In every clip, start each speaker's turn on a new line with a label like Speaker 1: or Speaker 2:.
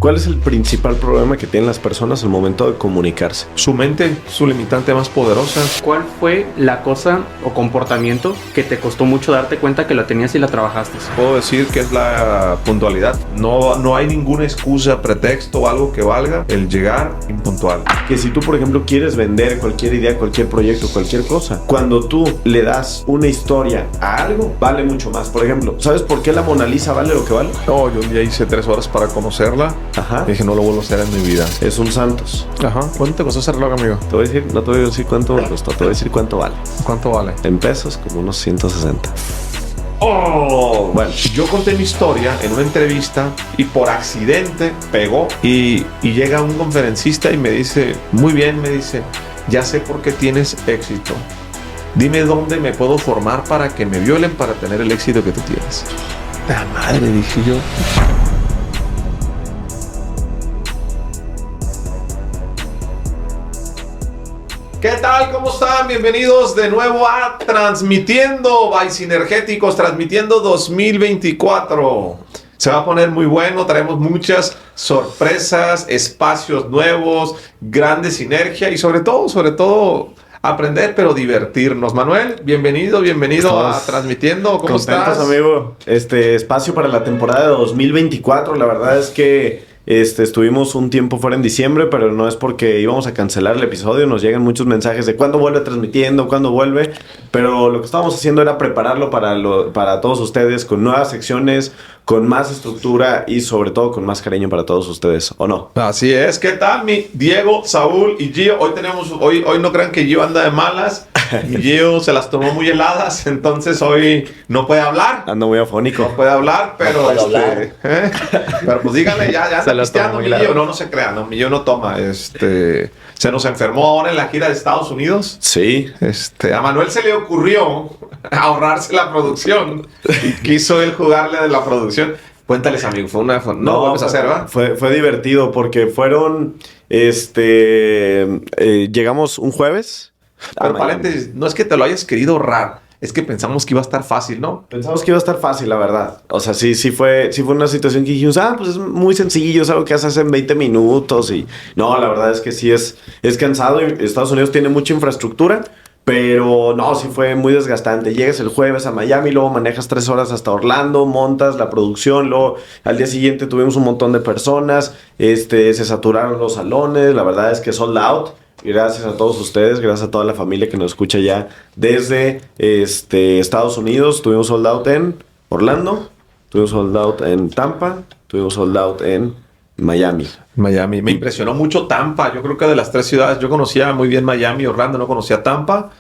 Speaker 1: ¿Cuál es el principal problema que tienen las personas al momento de comunicarse?
Speaker 2: Su mente, su limitante más poderosa.
Speaker 3: ¿Cuál fue la cosa o comportamiento que te costó mucho darte cuenta que la tenías y la trabajaste?
Speaker 2: Puedo decir que es la puntualidad. No hay ninguna excusa, pretexto o algo que valga el llegar impuntual.
Speaker 1: Que si tú, por ejemplo, quieres vender cualquier idea, cualquier proyecto, cualquier cosa, cuando tú le das una historia a algo, vale mucho más. Por ejemplo, ¿sabes por qué la Mona Lisa vale lo que vale?
Speaker 2: No, yo un día hice 3 horas para conocerla.
Speaker 1: Ajá.
Speaker 2: Dije, no lo vuelvo a hacer en mi vida.
Speaker 1: Es un Santos.
Speaker 2: Ajá. ¿Cuánto te costó ese reloj, amigo?
Speaker 1: Te voy a decir, no te voy a decir cuánto me costó, te voy a decir cuánto vale.
Speaker 2: ¿Cuánto vale?
Speaker 1: En pesos, como unos 160.
Speaker 2: Oh, bueno, yo conté mi historia en una entrevista y por accidente pegó y llega un conferencista y me dice, muy bien, me dice, ya sé por qué tienes éxito. Dime dónde me puedo formar para que me violen para tener el éxito que tú tienes. La madre, dije yo. ¿Qué tal? ¿Cómo están? Bienvenidos de nuevo a Transmitiendo by Sinergéticos, Transmitiendo 2024. Se va a poner muy bueno, traemos muchas sorpresas, espacios nuevos, grande sinergia y sobre todo aprender pero divertirnos. Manuel, bienvenido a Transmitiendo. ¿Cómo estás?
Speaker 1: Amigo. Espacio para la temporada de 2024, la verdad es que estuvimos un tiempo fuera en diciembre, pero no es porque íbamos a cancelar el episodio. Nos llegan muchos mensajes de cuándo vuelve Transmitiendo, cuándo vuelve. Pero lo que estábamos haciendo era prepararlo para todos ustedes con nuevas secciones, con más estructura y sobre todo con más cariño para todos ustedes, ¿o no?
Speaker 2: Así es. ¿Qué tal, mi Diego, Saúl y Gio? Hoy no crean que Gio anda de malas. Gio se las tomó muy heladas, entonces hoy no puede hablar.
Speaker 1: Ando muy afónico.
Speaker 2: No puede hablar, pero pero pues díganle, ya está pisteando mi Gio. No se crean, mi Gio no toma. Se nos enfermó ahora en la gira de Estados Unidos.
Speaker 1: Sí.
Speaker 2: A Manuel se le ocurrió ahorrarse la producción y quiso él jugarle de la producción. Cuéntales, amigo, no vuelves a hacer, ¿va?
Speaker 1: Fue divertido porque fueron, llegamos un jueves.
Speaker 2: Pero paréntesis, no es que te lo hayas querido ahorrar, es que pensamos que iba a estar fácil, ¿no?
Speaker 1: Pensamos que iba a estar fácil, la verdad. O sea, sí fue una situación que dijimos, pues es muy sencillo, es algo que haces en 20 minutos y... No, la verdad es que sí es cansado y Estados Unidos tiene mucha infraestructura, pero no, sí fue muy desgastante. Llegas el jueves a Miami, luego manejas 3 horas hasta Orlando, montas la producción, luego al día siguiente tuvimos un montón de personas, se saturaron los salones, la verdad es que sold out. Gracias a todos ustedes, gracias a toda la familia que nos escucha ya desde Estados Unidos. Tuvimos sold out en Orlando, tuvimos sold out en Tampa, tuvimos sold out en Miami.
Speaker 2: Me impresionó mucho Tampa. Yo creo que de las 3 ciudades, yo conocía muy bien Miami, Orlando, no conocía Tampa.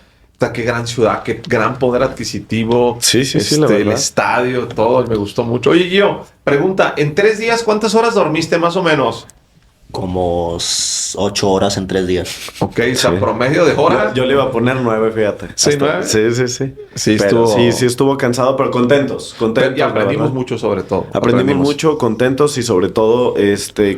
Speaker 2: Qué gran ciudad, qué gran poder adquisitivo.
Speaker 1: Sí, la verdad.
Speaker 2: El estadio, todo, me gustó mucho. Oye, Gio, pregunta, en 3 días, ¿cuántas horas dormiste más o menos?
Speaker 4: Como 8 horas en 3 días.
Speaker 2: Ok, o sea, promedio de horas.
Speaker 1: Yo le iba a poner 9, fíjate.
Speaker 2: ¿Sí, 9?
Speaker 1: Sí. Sí estuvo cansado, pero contentos.
Speaker 2: Y aprendimos mucho sobre todo.
Speaker 1: Aprendimos mucho, contentos y sobre todo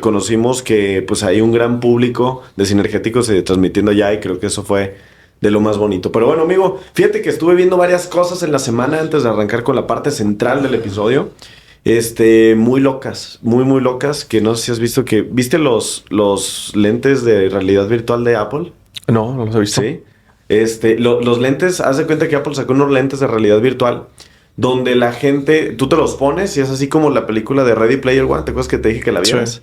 Speaker 1: conocimos que pues hay un gran público de Sinergéticos transmitiendo ya y creo que eso fue de lo más bonito. Pero bueno, amigo, fíjate que estuve viendo varias cosas en la semana antes de arrancar con la parte central del episodio. Muy locas, muy locas, que no sé si has visto que... ¿Viste los lentes de realidad virtual de Apple?
Speaker 2: No los he visto.
Speaker 1: Sí. Los lentes, haz de cuenta que Apple sacó unos lentes de realidad virtual donde la gente... Tú te los pones y es así como la película de Ready Player One. ¿Te acuerdas que te dije que la vieras? Sí.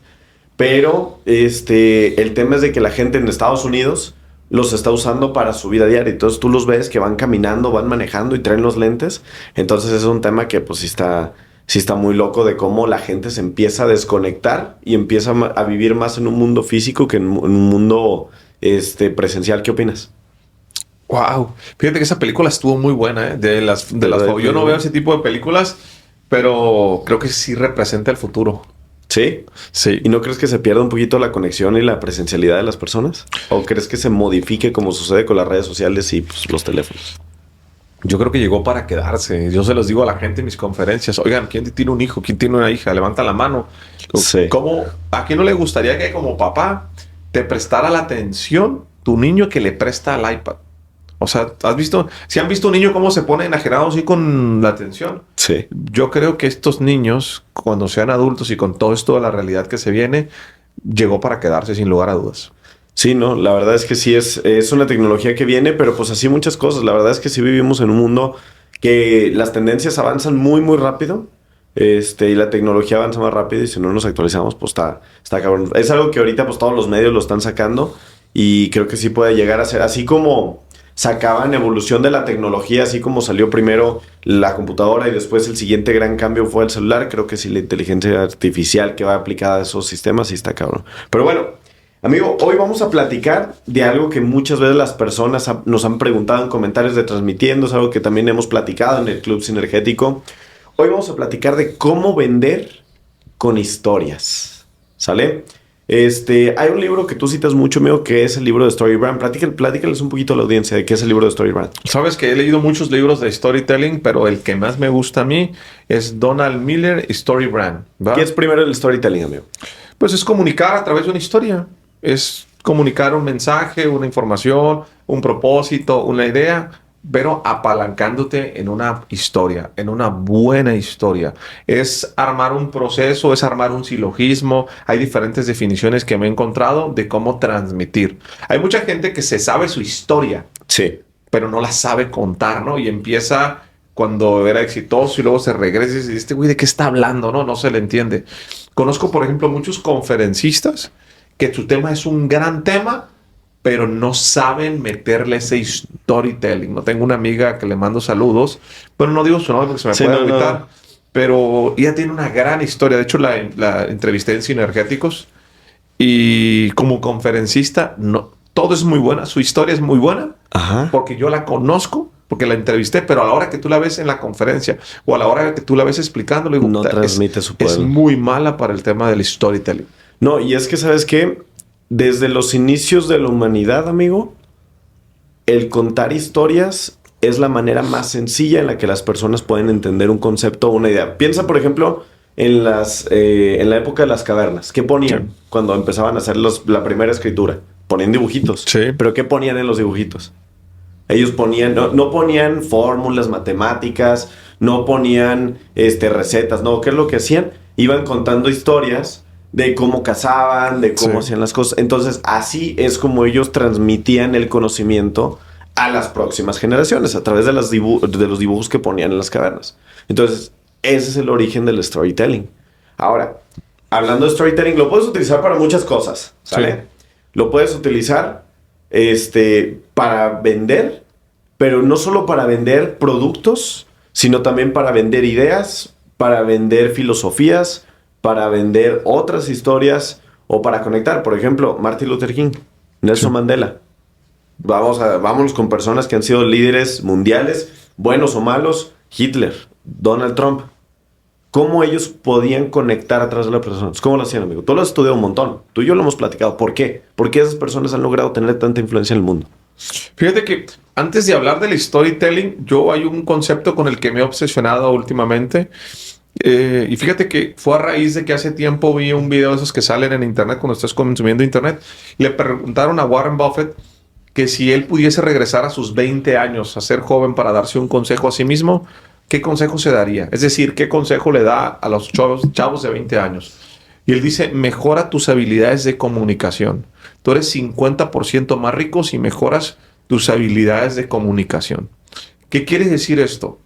Speaker 1: Pero, el tema es de que la gente en Estados Unidos los está usando para su vida diaria. Entonces tú los ves que van caminando, van manejando y traen los lentes. Entonces es un tema que pues sí está muy loco de cómo la gente se empieza a desconectar y empieza a vivir más en un mundo físico que en un mundo presencial. ¿Qué opinas?
Speaker 2: Wow. Fíjate que esa película estuvo muy buena, yo no veo ese tipo de películas, pero creo que sí representa el futuro.
Speaker 1: ¿Sí?
Speaker 2: Sí.
Speaker 1: ¿Y no crees que se pierda un poquito la conexión y la presencialidad de las personas? ¿O crees que se modifique como sucede con las redes sociales y pues, los teléfonos?
Speaker 2: Yo creo que llegó para quedarse. Yo se los digo a la gente en mis conferencias. Oigan, ¿quién tiene un hijo? ¿Quién tiene una hija? Levanta la mano.
Speaker 1: Sí.
Speaker 2: ¿A quién no le gustaría que como papá te prestara la atención tu niño que le presta al iPad? O sea, si han visto un niño cómo se pone enajenado así con la atención.
Speaker 1: Sí.
Speaker 2: Yo creo que estos niños, cuando sean adultos y con todo esto de la realidad que se viene, llegó para quedarse sin lugar a dudas.
Speaker 1: Sí, no, la verdad es que sí es una tecnología que viene, pero pues así muchas cosas. La verdad es que sí vivimos en un mundo que las tendencias avanzan muy, muy rápido. Y la tecnología avanza más rápido y si no nos actualizamos, pues está cabrón. Es algo que ahorita pues todos los medios lo están sacando y creo que sí puede llegar a ser así como sacaban evolución de la tecnología, así como salió primero la computadora y después el siguiente gran cambio fue el celular. Creo que sí la inteligencia artificial que va aplicada a esos sistemas sí está cabrón. Pero bueno, amigo, hoy vamos a platicar de algo que muchas veces las personas nos han preguntado en comentarios de Transmitiendo, es algo que también hemos platicado en el Club Sinergético. Hoy vamos a platicar de cómo vender con historias, ¿sale? Hay un libro que tú citas mucho, amigo, que es el libro de StoryBrand. Platícales un poquito a la audiencia de qué es el libro de StoryBrand.
Speaker 2: Sabes que he leído muchos libros de storytelling, pero el que más me gusta a mí es Donald Miller y StoryBrand. ¿Va?
Speaker 1: ¿Qué es primero el storytelling, amigo?
Speaker 2: Pues es comunicar a través de una historia. Es comunicar un mensaje, una información, un propósito, una idea, pero apalancándote en una historia, en una buena historia. Es armar un proceso, es armar un silogismo. Hay diferentes definiciones que me he encontrado de cómo transmitir. Hay mucha gente que se sabe su historia,
Speaker 1: Sí.
Speaker 2: pero no la sabe contar, ¿no? Y empieza cuando era exitoso y luego se regresa y dice, este güey, ¿de qué está hablando? No se le entiende. Conozco, por ejemplo, muchos conferencistas que su tema es un gran tema, pero no saben meterle ese storytelling. No tengo una amiga que le mando saludos, pero no digo su nombre porque se me puede agüitar. No. Pero ella tiene una gran historia. De hecho, la entrevisté en Sinergéticos y como conferencista, todo es muy buena. Su historia es muy buena.
Speaker 1: Ajá.
Speaker 2: Porque yo la conozco, porque la entrevisté, pero a la hora que tú la ves en la conferencia o a la hora que tú la ves explicándolo,
Speaker 1: no transmite su poder.
Speaker 2: Es muy mala para el tema del storytelling.
Speaker 1: No, y es que, ¿sabes qué? Desde los inicios de la humanidad, amigo, el contar historias es la manera más sencilla en la que las personas pueden entender un concepto o una idea. Piensa, por ejemplo, en la época de las cavernas. ¿Qué ponían cuando empezaban a hacer la primera escritura? Ponían dibujitos.
Speaker 2: Sí.
Speaker 1: ¿Pero qué ponían en los dibujitos? Ellos ponían, no ponían fórmulas matemáticas, no ponían recetas, no. ¿Qué es lo que hacían? Iban contando historias de cómo cazaban, de cómo hacían las cosas. Entonces, así es como ellos transmitían el conocimiento a las próximas generaciones, a través de los dibujos que ponían en las cavernas. Entonces, ese es el origen del storytelling. Ahora, hablando de storytelling, lo puedes utilizar para muchas cosas, ¿sale? Sí. Lo puedes utilizar para vender, pero no solo para vender productos, sino también para vender ideas, para vender filosofías, para vender otras historias o para conectar. Por ejemplo, Martin Luther King, Nelson Mandela. Vámonos con personas que han sido líderes mundiales, buenos o malos. Hitler, Donald Trump. ¿Cómo ellos podían conectar a través de las personas? ¿Cómo lo hacían, amigo? Tú lo has estudiado un montón. Tú y yo lo hemos platicado. ¿Por qué? ¿Por qué esas personas han logrado tener tanta influencia en el mundo?
Speaker 2: Fíjate que antes de hablar del storytelling, hay un concepto con el que me he obsesionado últimamente. Y fíjate que fue a raíz de que hace tiempo vi un video de esos que salen en internet cuando estás consumiendo internet. Le preguntaron a Warren Buffett que si él pudiese regresar a sus 20 años, a ser joven para darse un consejo a sí mismo, ¿qué consejo se daría? Es decir, ¿qué consejo le da a los chavos de 20 años? Y él dice, mejora tus habilidades de comunicación. Tú eres 50% más rico si mejoras tus habilidades de comunicación. ¿Qué quiere decir esto?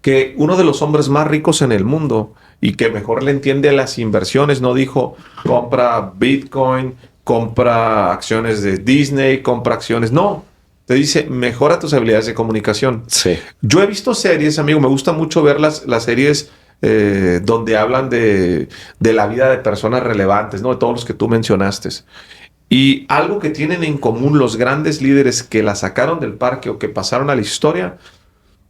Speaker 2: Que uno de los hombres más ricos en el mundo y que mejor le entiende a las inversiones, no dijo compra Bitcoin, compra acciones de Disney, compra acciones. No, te dice mejora tus habilidades de comunicación.
Speaker 1: Sí.
Speaker 2: Yo he visto series, amigo, me gusta mucho ver las series donde hablan de la vida de personas relevantes, ¿no? De todos los que tú mencionaste. Y algo que tienen en común los grandes líderes que la sacaron del parque o que pasaron a la historia,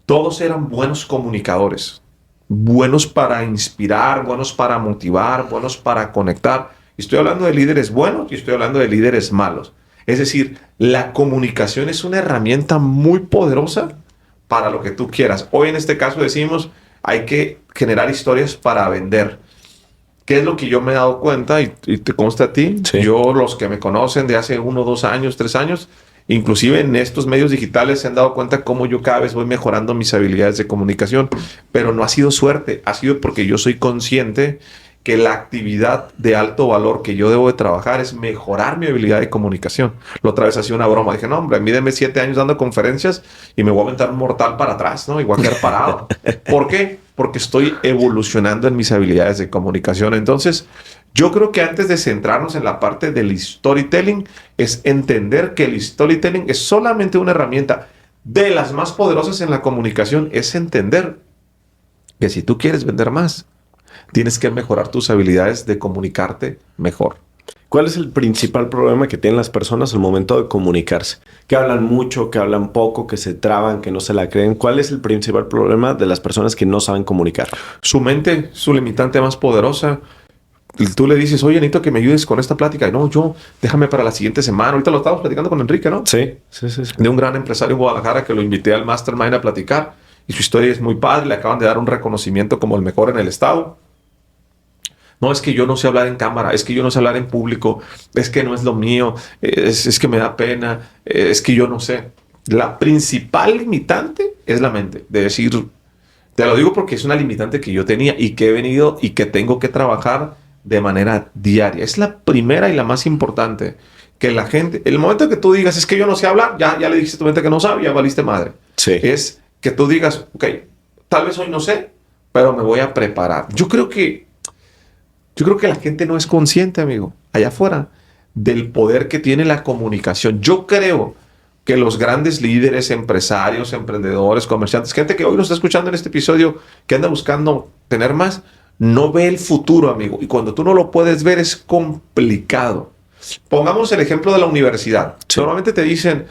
Speaker 2: todos eran buenos comunicadores, buenos para inspirar, buenos para motivar, buenos para conectar. Y estoy hablando de líderes buenos y estoy hablando de líderes malos. Es decir, la comunicación es una herramienta muy poderosa para lo que tú quieras. Hoy en este caso decimos, hay que generar historias para vender. ¿Qué es lo que yo me he dado cuenta? Y te consta a ti.
Speaker 1: Sí.
Speaker 2: Yo, los que me conocen de hace 1, 2 años, 3 años, Inclusive en estos medios digitales se han dado cuenta cómo yo cada vez voy mejorando mis habilidades de comunicación. Pero no ha sido suerte, ha sido porque yo soy consciente que la actividad de alto valor que yo debo de trabajar es mejorar mi habilidad de comunicación. La otra vez hacía una broma. Dije, no, hombre, mídeme 7 años dando conferencias y me voy a aventar un mortal para atrás, ¿no? Igual quedar parado. ¿Por qué? Porque estoy evolucionando en mis habilidades de comunicación. Entonces, yo creo que antes de centrarnos en la parte del storytelling, es entender que el storytelling es solamente una herramienta de las más poderosas en la comunicación. Es entender que si tú quieres vender más, tienes que mejorar tus habilidades de comunicarte mejor.
Speaker 1: ¿Cuál es el principal problema que tienen las personas al momento de comunicarse? Que hablan mucho, que hablan poco, que se traban, que no se la creen. ¿Cuál es el principal problema de las personas que no saben comunicar?
Speaker 2: Su mente, su limitante más poderosa. Tú le dices, oye, necesito que me ayudes con esta plática. Y no, déjame para la siguiente semana. Ahorita lo estábamos platicando con Enrique, ¿no?
Speaker 1: Sí.
Speaker 2: De un gran empresario en Guadalajara que lo invité al Mastermind a platicar. Y su historia es muy padre. Le acaban de dar un reconocimiento como el mejor en el estado. No, es que yo no sé hablar en cámara, es que yo no sé hablar en público, es que no es lo mío, es que me da pena, es que yo no sé. La principal limitante es la mente. De decir, te lo digo porque es una limitante que yo tenía y que he venido y que tengo que trabajar de manera diaria. Es la primera y la más importante. Que la gente, el momento que tú digas, es que yo no sé hablar, ya le dijiste a tu mente que no sabe, ya valiste madre.
Speaker 1: Sí.
Speaker 2: Es que tú digas, ok, tal vez hoy no sé, pero me voy a preparar. Yo creo que la gente no es consciente, amigo, allá afuera, del poder que tiene la comunicación. Yo creo que los grandes líderes, empresarios, emprendedores, comerciantes, gente que hoy nos está escuchando en este episodio, que anda buscando tener más, no ve el futuro, amigo. Y cuando tú no lo puedes ver, es complicado. Pongamos el ejemplo de la universidad. Sí. Normalmente te dicen,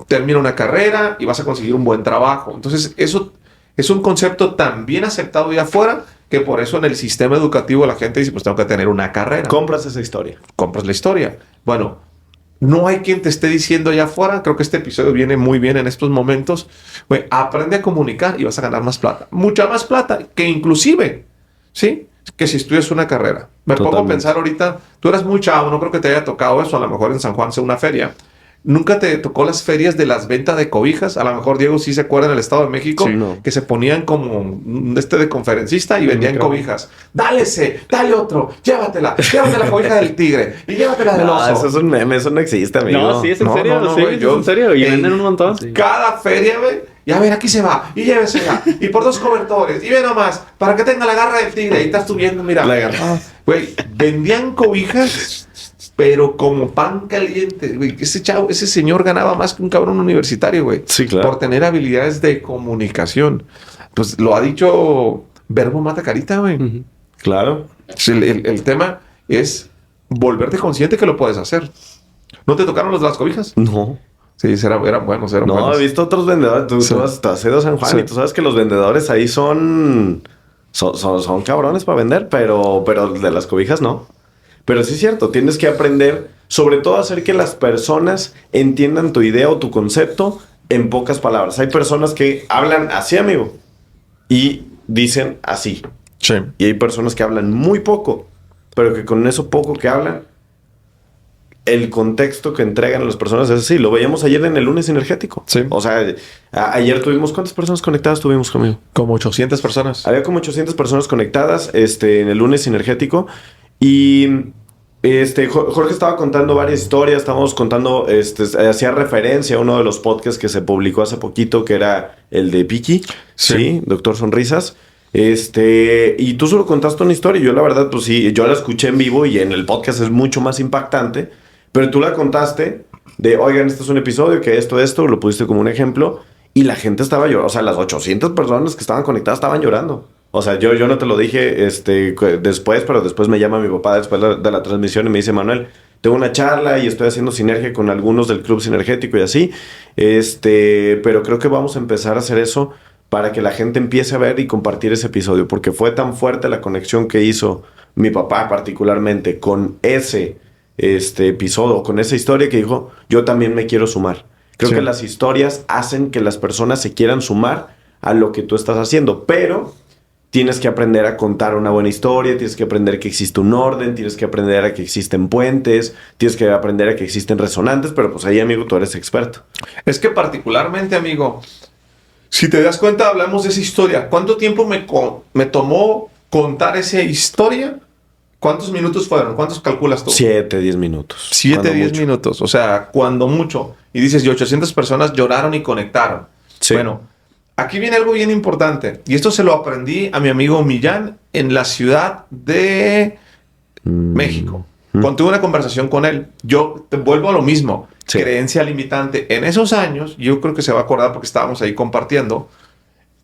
Speaker 2: termina una carrera y vas a conseguir un buen trabajo. Entonces, eso es un concepto tan bien aceptado allá afuera, que por eso en el sistema educativo la gente dice, pues tengo que tener una carrera.
Speaker 1: Compras esa historia.
Speaker 2: Compras la historia. Bueno, no hay quien te esté diciendo allá afuera. Creo que este episodio viene muy bien en estos momentos. Güey, aprende a comunicar y vas a ganar más plata. Mucha más plata que inclusive, ¿sí? Que si estudias una carrera. Me pongo a pensar ahorita, tú eras muy chavo, no creo que te haya tocado eso. A lo mejor en San Juan sea una feria. ¿Nunca te tocó las ferias de las ventas de cobijas? A lo mejor Diego sí se acuerda en el Estado de México, sí, no, que se ponían como de conferencista y vendían cobijas. Dale otro, llévatela la cobija del tigre y llévatela del oso.
Speaker 1: Eso es un meme, eso no existe, amigo.
Speaker 3: No, sí, es en serio,
Speaker 2: no,
Speaker 3: sí,
Speaker 2: güey,
Speaker 3: es en serio. Y venden un montón.
Speaker 2: Sí. Cada feria, güey, y a ver, aquí se va, y llévesela, y por 2 cobertores, y ve nomás, para que tenga la garra del tigre. Ahí estás tú viendo, mira.
Speaker 1: La garra.
Speaker 2: Güey, vendían cobijas, pero como pan caliente, güey. Ese señor ganaba más que un cabrón universitario, güey.
Speaker 1: Sí, claro.
Speaker 2: Por tener habilidades de comunicación. Pues lo ha dicho Verbo Mata Carita, güey.
Speaker 1: Uh-huh. Claro.
Speaker 2: El tema es volverte consciente que lo puedes hacer. ¿No te tocaron los de las cobijas?
Speaker 1: No.
Speaker 2: Sí, eran buenos, eran
Speaker 1: buenos. No, he visto otros vendedores. Tú has ido a San Juan y tú sabes que los vendedores ahí son cabrones para vender, pero de las cobijas no. Pero sí es cierto, tienes que aprender, sobre todo a hacer que las personas entiendan tu idea o tu concepto en pocas palabras. Hay personas que hablan así, amigo, y dicen así.
Speaker 2: Sí.
Speaker 1: Y hay personas que hablan muy poco, pero que con eso poco que hablan, el contexto que entregan a las personas es así. Lo veíamos ayer en el lunes energético.
Speaker 2: Sí.
Speaker 1: O sea, ayer tuvimos... ¿Cuántas personas conectadas tuvimos conmigo?
Speaker 2: Como 800 personas.
Speaker 1: Había como 800 personas conectadas en el lunes energético. Y Jorge estaba contando varias historias. Estábamos contando... hacía referencia a uno de los podcasts que se publicó hace poquito, que era el de Piki. Sí, Doctor Sonrisas. Y tú solo contaste una historia. Yo la verdad, pues sí, yo la escuché en vivo y en el podcast es mucho más impactante. Pero tú la contaste de, oigan, este es un episodio que esto, lo pusiste como un ejemplo. Y la gente estaba llorando. O sea, las 800 personas que estaban conectadas estaban llorando. O sea, yo no te lo dije después, pero después me llama mi papá después de la transmisión y me dice, Manuel, tengo una charla y estoy haciendo sinergia con algunos del Club Sinergético y así. Pero creo que vamos a empezar a hacer eso para que la gente empiece a ver y compartir ese episodio. Porque fue tan fuerte la conexión que hizo mi papá particularmente con ese episodio, con esa historia, que dijo, yo también me quiero sumar. Creo que las historias hacen que las personas se quieran sumar a lo que tú estás haciendo, pero tienes que aprender a contar una buena historia, tienes que aprender que existe un orden, tienes que aprender a que existen puentes, tienes que aprender a que existen resonantes, pero pues ahí, amigo, tú eres experto.
Speaker 2: Es que particularmente, amigo, si te das cuenta, hablamos de esa historia. ¿Cuánto tiempo me tomó contar esa historia? ¿Cuántos minutos fueron? ¿Cuántos calculas tú?
Speaker 1: 7, 10 minutos.
Speaker 2: 7, 10 minutos. O sea, cuando mucho. Y dices, y 800 personas lloraron y conectaron.
Speaker 1: Sí.
Speaker 2: Bueno, aquí viene algo bien importante. Y esto se lo aprendí a mi amigo Millán en la ciudad de México. Cuando tuve una conversación con él, yo te vuelvo a lo mismo.
Speaker 1: Sí.
Speaker 2: Creencia limitante. En esos años, yo creo que se va a acordar porque estábamos ahí compartiendo.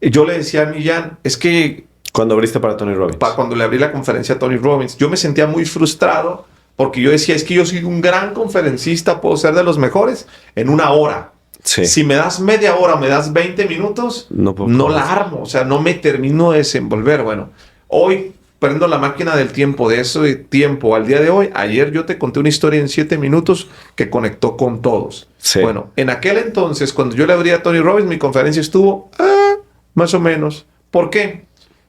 Speaker 2: Yo le decía a Millán, es que
Speaker 1: Cuando abriste para Tony Robbins.
Speaker 2: cuando le abrí la conferencia a Tony Robbins, yo me sentía muy frustrado porque yo decía, es que yo soy un gran conferencista, puedo ser de los mejores en una hora.
Speaker 1: Sí.
Speaker 2: Si me das media hora, me das 20 minutos,
Speaker 1: No puedo
Speaker 2: no
Speaker 1: creer.
Speaker 2: la armo, o sea, no me termino de desenvolver. Bueno, hoy prendo la máquina del tiempo, de ese tiempo al día de hoy. Ayer yo te conté una historia en 7 minutos que conectó con todos.
Speaker 1: Sí.
Speaker 2: Bueno, en aquel entonces, cuando yo le abrí a Tony Robbins, mi conferencia estuvo más o menos. ¿Por qué?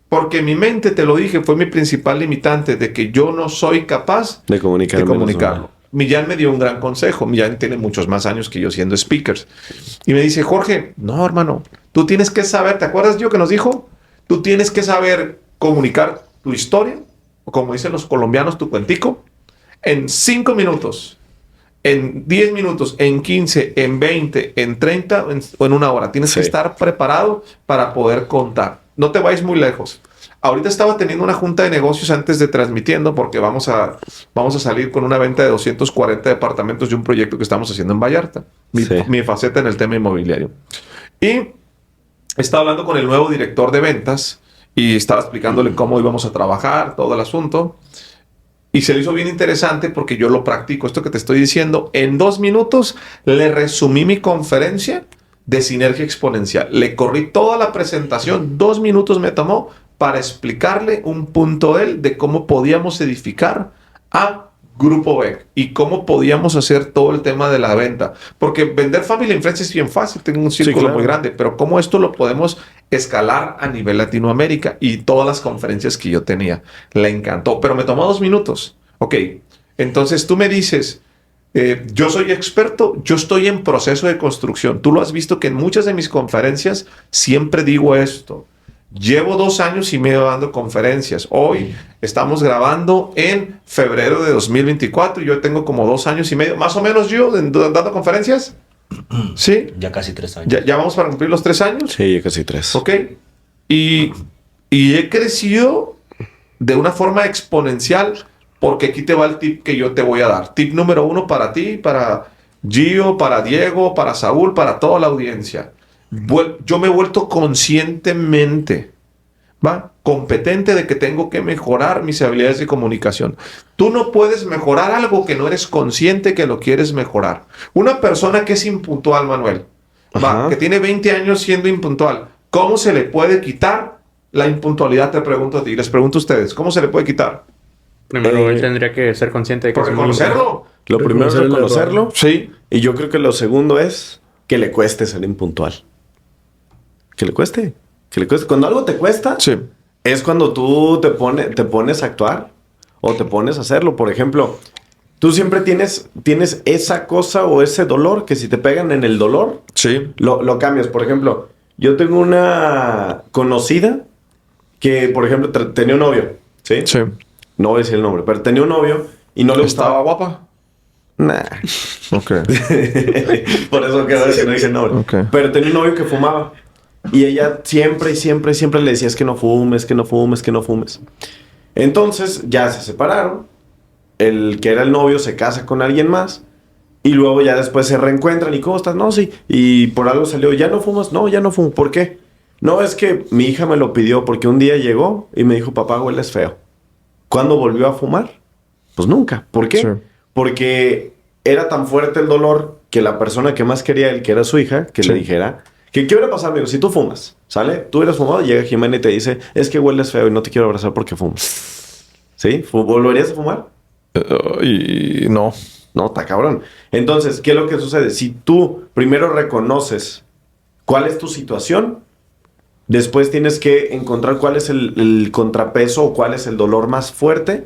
Speaker 2: Porque mi mente, te lo dije, fue mi principal limitante de que yo no soy capaz
Speaker 1: De comunicar.
Speaker 2: de
Speaker 1: menos
Speaker 2: comunicarlo.
Speaker 1: mal.
Speaker 2: Millán me dio un gran consejo. Millán tiene muchos más años que yo siendo speakers. Y me dice, Jorge, no, hermano, tú tienes que saber, ¿te acuerdas yo que nos dijo? Tú tienes que saber comunicar tu historia, o como dicen los colombianos, tu cuentico, en 5 minutos, en 10 minutos, en 15, en 20, en 30 o en una hora. Tienes
Speaker 1: Sí.
Speaker 2: que estar preparado para poder contar. No te vayas muy lejos. Ahorita estaba teniendo una junta de negocios antes de transmitiendo porque vamos a salir con una venta de 240 departamentos de un proyecto que estamos haciendo en Vallarta.
Speaker 1: Sí.
Speaker 2: Mi faceta en el tema inmobiliario. Y estaba hablando con el nuevo director de ventas y estaba explicándole cómo íbamos a trabajar, todo el asunto. Y se le hizo bien interesante porque yo lo practico. Esto que te estoy diciendo, en 2 minutos le resumí mi conferencia de sinergia exponencial. Le corrí toda la presentación, 2 minutos me tomó para explicarle un punto él de cómo podíamos edificar a Grupo Beck y cómo podíamos hacer todo el tema de la venta. Porque vender Family and Friends es bien fácil, tengo un círculo
Speaker 1: claro.
Speaker 2: muy grande, pero cómo esto lo podemos escalar a nivel Latinoamérica y todas las conferencias que yo tenía. Le encantó, pero me tomó 2 minutos. Ok, entonces tú me dices, yo soy experto, yo estoy en proceso de construcción. Tú lo has visto que en muchas de mis conferencias siempre digo esto. Llevo 2 años y medio dando conferencias. Hoy estamos grabando en febrero de 2024 y yo tengo como 2 años y medio, más o menos yo, dando conferencias. ¿Sí?
Speaker 4: Ya casi 3 años.
Speaker 2: Ya vamos para cumplir los 3 años.
Speaker 1: Sí, ya casi 3.
Speaker 2: Ok. Y he crecido de una forma exponencial porque aquí te va el tip que yo te voy a dar. Tip número 1 para ti, para Gio, para Diego, para Saúl, para toda la audiencia. Yo me he vuelto conscientemente, ¿va? Competente de que tengo que mejorar mis habilidades de comunicación. Tú no puedes mejorar algo que no eres consciente que lo quieres mejorar. Una persona que es impuntual, Manuel, ¿va?
Speaker 1: Ajá.
Speaker 2: Que tiene 20 años siendo impuntual, ¿cómo se le puede quitar la impuntualidad? Te pregunto a ti, les pregunto a ustedes, ¿cómo se le puede quitar?
Speaker 3: Primero él tendría que ser consciente de que
Speaker 2: Por
Speaker 3: es muy
Speaker 2: reconocerlo.
Speaker 1: Lo primero es
Speaker 5: Reconocer el
Speaker 1: reconocerlo.
Speaker 2: Sí.
Speaker 1: Y yo creo que lo segundo es que le cueste ser impuntual. Que le cueste. Que le cueste. Cuando algo te cuesta,
Speaker 2: Sí.
Speaker 1: es cuando tú te pones a actuar o te pones a hacerlo. Por ejemplo, tú siempre tienes esa cosa o ese dolor que si te pegan en el dolor,
Speaker 2: Sí.
Speaker 1: lo cambias. Por ejemplo, yo tengo una conocida que, por ejemplo, tenía un novio. ¿Sí?
Speaker 2: Sí.
Speaker 1: No voy a decir el nombre, pero tenía un novio y no le
Speaker 2: ¿Estaba
Speaker 1: gustaba.
Speaker 2: guapa?
Speaker 1: Nah.
Speaker 2: Ok.
Speaker 1: Por eso que no dice el nombre.
Speaker 2: Ok.
Speaker 1: Pero tenía un novio que fumaba. Y ella siempre le decía, es que no fumes, que no fumes, que no fumes. Entonces ya se separaron. El que era el novio se casa con alguien más. Y luego ya después se reencuentran. ¿Y cómo estás? No, sí. Y por algo salió, ¿ya no fumas? No, ya no fumo. ¿Por qué? No, es que mi hija me lo pidió porque un día llegó y me dijo, papá, hueles feo. ¿Cuándo volvió a fumar? Pues nunca. ¿Por qué?
Speaker 2: Sí.
Speaker 1: Porque era tan fuerte el dolor que la persona que más quería él, que era su hija, que
Speaker 2: Sí.
Speaker 1: le dijera que qué hubiera pasado, amigo, si tú fumas, ¿sale? Tú eres fumado y llega Jimena y te dice, es que hueles feo y no te quiero abrazar porque fumas. ¿Sí? ¿Volverías a fumar?
Speaker 2: Y no.
Speaker 1: No, está cabrón. Entonces, ¿qué es lo que sucede? Si tú primero reconoces cuál es tu situación, Después tienes que encontrar cuál es el contrapeso o cuál es el dolor más fuerte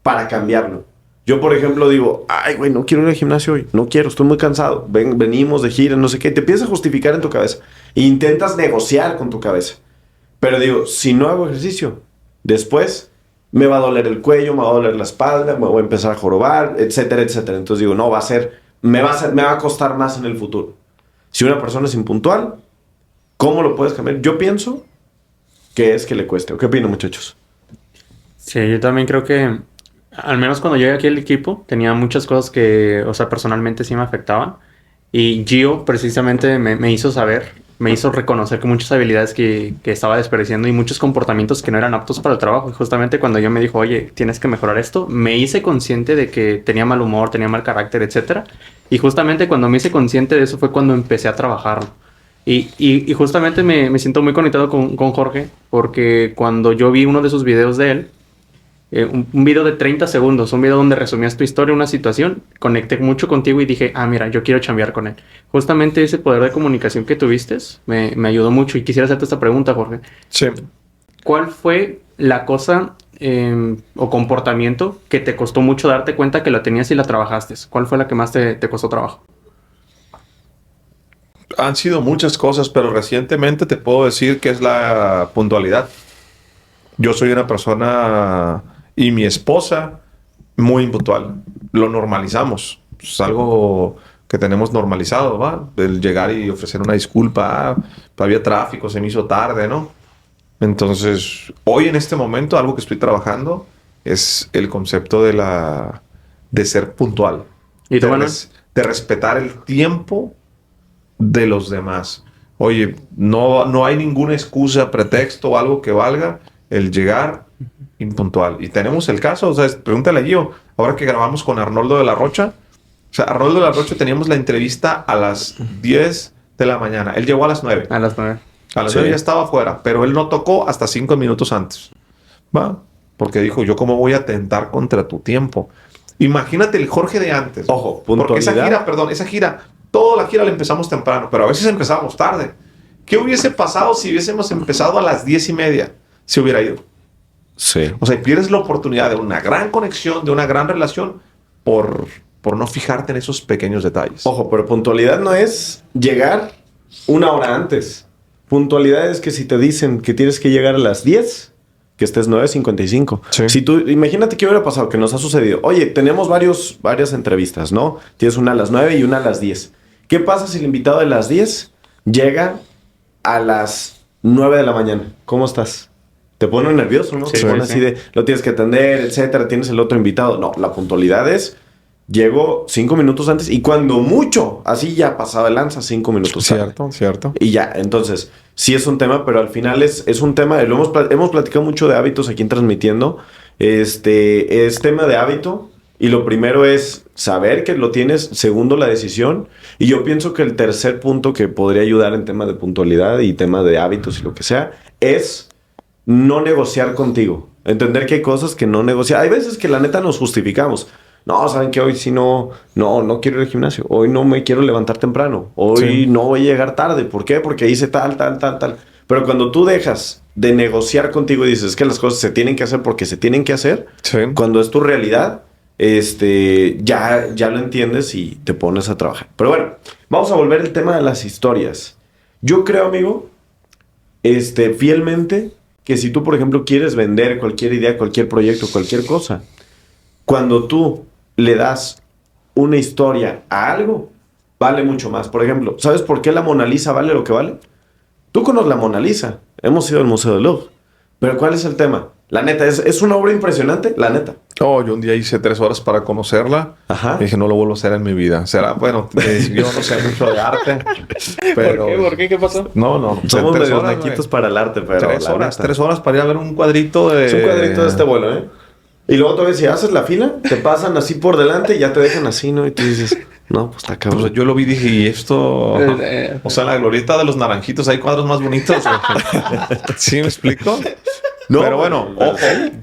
Speaker 1: para cambiarlo. Yo, por ejemplo, digo, ay, güey, no quiero ir al gimnasio hoy. No quiero, estoy muy cansado. Venimos de gira, no sé qué. Te empiezas a justificar en tu cabeza. E intentas negociar con tu cabeza. Pero digo, si no hago ejercicio, después me va a doler el cuello, me va a doler la espalda, me voy a empezar a jorobar, etcétera, etcétera. Entonces digo, no, me va a costar más en el futuro. Si una persona es impuntual, ¿cómo lo puedes cambiar? Yo pienso que es que le cueste. ¿Qué opinan, muchachos?
Speaker 3: Sí, yo también creo que, al menos cuando llegué aquí al equipo, tenía muchas cosas que, o sea, personalmente sí me afectaban. Y Gio precisamente me hizo saber, me hizo reconocer que muchas habilidades que estaba desperdiciando y muchos comportamientos que no eran aptos para el trabajo. Y justamente cuando yo me dijo, oye, tienes que mejorar esto, me hice consciente de que tenía mal humor, tenía mal carácter, etcétera. Y justamente cuando me hice consciente de eso fue cuando empecé a trabajarlo. Y justamente me siento muy conectado con Jorge, porque cuando yo vi uno de sus videos de él, un video de 30 segundos, un video donde resumías tu historia, una situación, conecté mucho contigo y dije, mira, yo quiero chambear con él. Justamente ese poder de comunicación que tuviste me ayudó mucho y quisiera hacerte esta pregunta, Jorge.
Speaker 2: Sí.
Speaker 3: ¿Cuál fue la cosa o comportamiento que te costó mucho darte cuenta que la tenías y la trabajaste? ¿Cuál fue la que más te costó trabajo?
Speaker 2: Han sido muchas cosas, pero recientemente te puedo decir que es la puntualidad. Yo soy una persona y mi esposa muy impuntual. Lo normalizamos. Es algo que tenemos normalizado, ¿va? El llegar y ofrecer una disculpa. Había tráfico, se me hizo tarde, ¿no? Entonces, hoy en este momento, algo que estoy trabajando es el concepto de ser puntual.
Speaker 3: ¿Y tú, Manuel?
Speaker 2: De respetar el tiempo de los demás. Oye, no hay ninguna excusa, pretexto o algo que valga el llegar impuntual. Y tenemos el caso, o sea, pregúntale a Gio, ahora que grabamos con Arnoldo de la Rocha, o sea, Arnoldo de la Rocha teníamos la entrevista a las 10 de la mañana. Él llegó a las 9.
Speaker 3: A las 9.
Speaker 2: A las 9 ya estaba afuera, pero él no tocó hasta 5 minutos antes. ¿Va? Porque dijo, yo cómo voy a atentar contra tu tiempo. Imagínate el Jorge de antes.
Speaker 1: Ojo,
Speaker 2: porque
Speaker 1: puntualidad.
Speaker 2: esa gira, toda la gira la empezamos temprano, pero a veces empezamos tarde. ¿Qué hubiese pasado si hubiésemos empezado a las 10:30? Se hubiera ido.
Speaker 1: Sí.
Speaker 2: O sea, pierdes la oportunidad de una gran conexión, de una gran relación, por no fijarte en esos pequeños detalles.
Speaker 1: Ojo, pero puntualidad no es llegar una hora antes. Puntualidad es que si te dicen que tienes que llegar a las 10, que estés 9:55.
Speaker 2: Sí.
Speaker 1: Si tú, imagínate qué hubiera pasado, que nos ha sucedido. Oye, tenemos varias entrevistas, ¿no? Tienes una a las 9 y una a las 10. ¿Qué pasa si el invitado de las 10 llega a las 9 de la mañana? ¿Cómo estás? Te pone nervioso, ¿no?
Speaker 3: Sí,
Speaker 1: Te pone
Speaker 3: sí.
Speaker 1: así de, lo tienes que atender, etcétera. Tienes el otro invitado. No, la puntualidad es, llego 5 minutos antes y cuando mucho, así ya pasado el lanza 5 minutos tarde.
Speaker 2: Cierto.
Speaker 1: Y ya, entonces, sí es un tema, pero al final es un tema, hemos platicado mucho de hábitos aquí en Transmitiendo. Es tema de hábito y lo primero es saber que lo tienes, segundo la decisión, y yo pienso que el tercer punto que podría ayudar en tema de puntualidad y tema de hábitos y lo que sea, es no negociar contigo. Entender que hay cosas que no negociar. Hay veces que la neta nos justificamos. No, ¿saben qué? Hoy sí no quiero ir al gimnasio. Hoy no me quiero levantar temprano. Hoy no voy a llegar tarde. ¿Por qué? Porque hice tal. Pero cuando tú dejas de negociar contigo y dices que las cosas se tienen que hacer porque se tienen que hacer,
Speaker 2: Sí.
Speaker 1: cuando es tu realidad, ya lo entiendes y te pones a trabajar. Pero bueno, vamos a volver al tema de las historias. Yo creo, amigo, fielmente, que si tú, por ejemplo, quieres vender cualquier idea, cualquier proyecto, cualquier cosa, cuando tú le das una historia a algo, vale mucho más. Por ejemplo, ¿sabes por qué la Mona Lisa vale lo que vale? Tú conoces la Mona Lisa. Hemos ido al Museo del Louvre. Pero ¿cuál es el tema? La neta, ¿es una obra impresionante? La neta.
Speaker 2: Oh, yo un día hice 3 horas para conocerla.
Speaker 1: Ajá.
Speaker 2: Y dije, no lo vuelvo a hacer en mi vida. Será, bueno, yo no sé mucho de arte. Pero...
Speaker 3: ¿Por qué? ¿Qué pasó?
Speaker 2: No.
Speaker 1: Somos
Speaker 2: 3
Speaker 1: medio
Speaker 2: horas,
Speaker 1: naquitos
Speaker 2: güey.
Speaker 1: para el arte, pero
Speaker 2: 3
Speaker 1: la
Speaker 2: horas,
Speaker 1: neta.
Speaker 2: 3 horas para ir a ver un cuadrito de...
Speaker 1: Es un cuadrito de este vuelo, ¿eh? Y luego todavía si haces la fila, te pasan así por delante y ya te dejan así, ¿no? Y tú dices, no, pues está cabrón.
Speaker 2: Pues yo lo vi y dije, ¿y esto? O sea, la glorieta de los naranjitos, hay cuadros más bonitos. ¿Sí me explico?
Speaker 1: No,
Speaker 2: pero bueno, ojo,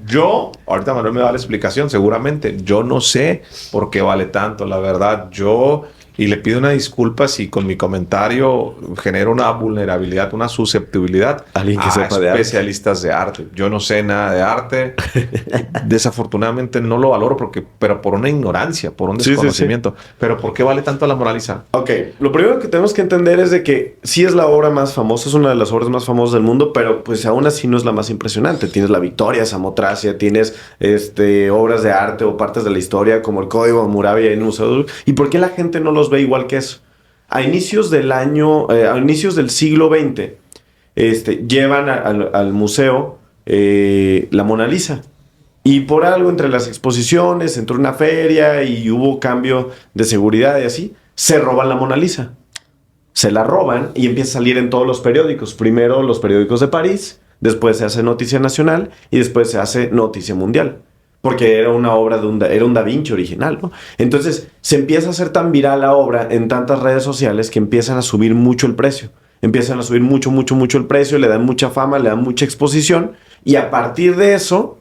Speaker 2: yo, ahorita Manuel me da la explicación, seguramente, yo no sé por qué vale tanto, la verdad, yo Y le pido una disculpa si con mi comentario genero una vulnerabilidad, una susceptibilidad
Speaker 1: Alguien que
Speaker 2: a
Speaker 1: sepa de arte.
Speaker 2: especialistas de arte. Yo no sé nada de arte. Desafortunadamente no lo valoro pero por una ignorancia, por un
Speaker 1: Sí, sí, sí.
Speaker 2: desconocimiento. Pero ¿por qué vale tanto la Mona Lisa?
Speaker 1: Ok, lo primero que tenemos que entender es de que sí es la obra más famosa, es una de las obras más famosas del mundo, pero pues aún así no es la más impresionante. Tienes la Victoria, Samotracia, tienes obras de arte o partes de la historia como el Código Hammurabi en el Museo de Louvre. ¿Y por qué la gente no los ve igual que eso? A inicios del siglo XX, llevan al museo la Mona Lisa. Y por algo entre las exposiciones, entró una feria y hubo cambio de seguridad y así, se roban la Mona Lisa. Se la roban y empieza a salir en todos los periódicos. Primero los periódicos de París, después se hace Noticia Nacional y después se hace Noticia Mundial. Porque era una obra era un Da Vinci original, ¿no? Entonces se empieza a hacer tan viral la obra en tantas redes sociales que empiezan a subir mucho el precio. Empiezan a subir mucho el precio, le dan mucha fama, le dan mucha exposición y a partir de eso...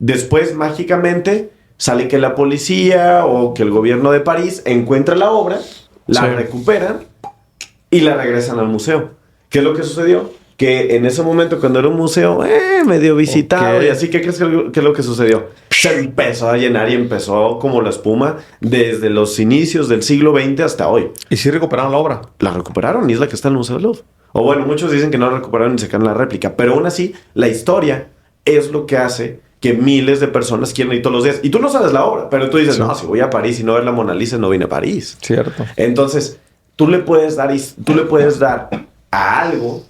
Speaker 1: Después, mágicamente, sale que la policía o que el gobierno de París encuentra la obra, la recuperan y la regresan al museo. ¿Qué es lo que sucedió? Que en ese momento, cuando era un museo medio visitado y así, ¿qué crees que es lo que sucedió? Se empezó a llenar y empezó como la espuma desde los inicios del siglo XX hasta hoy.
Speaker 2: ¿Y si recuperaron la obra?
Speaker 1: La recuperaron y es la que está en el Museo del Louvre. O bueno, muchos dicen que no la recuperaron y sacaron la réplica, pero aún así, la historia es lo que hace... que miles de personas quieren ir todos los días. Y tú no sabes la obra, pero tú dices, no, si voy a París y no ver la Mona Lisa, no vine a París.
Speaker 2: Cierto.
Speaker 1: Entonces, tú le puedes dar a algo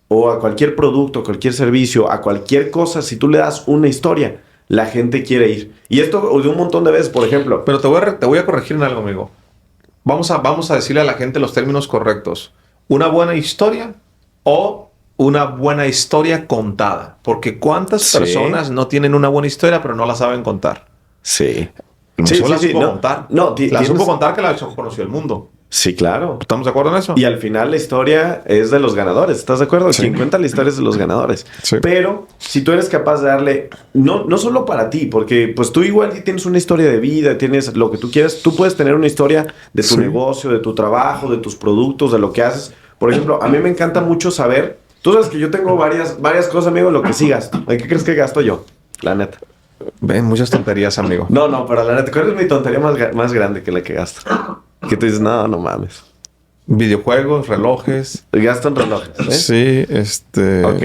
Speaker 1: o a cualquier producto, cualquier servicio, a cualquier cosa, si tú le das una historia, la gente quiere ir. Y esto de un montón de veces, por ejemplo.
Speaker 2: Pero te voy a corregir en algo, amigo. Vamos a decirle a la gente los términos correctos. Una buena historia o... una buena historia contada. Porque ¿cuántas personas no tienen una buena historia pero no la saben contar?
Speaker 1: Sí.
Speaker 2: La supo contar.
Speaker 1: No,
Speaker 2: la supo contar que la conoció el mundo.
Speaker 1: Sí, claro.
Speaker 2: ¿Estamos de acuerdo en eso?
Speaker 1: Y al final la historia es de los ganadores. ¿Estás de acuerdo? Quien cuenta la historia es de los ganadores.
Speaker 2: Sí.
Speaker 1: Pero si tú eres capaz de darle... No solo para ti, porque pues tú igual tienes una historia de vida, tienes lo que tú quieras. Tú puedes tener una historia de tu negocio, de tu trabajo, de tus productos, de lo que haces. Por ejemplo, a mí me encanta mucho saber... Tú sabes que yo tengo varias cosas, amigo, lo que sí gasto. ¿En qué crees que gasto yo? La neta.
Speaker 2: Ven, muchas tonterías, amigo.
Speaker 1: No, pero la neta, ¿cuál es mi tontería más grande que la que gasto? Que tú dices, no mames.
Speaker 2: Videojuegos, relojes.
Speaker 1: Gasto en relojes, ¿eh?
Speaker 2: Sí,
Speaker 1: Ok.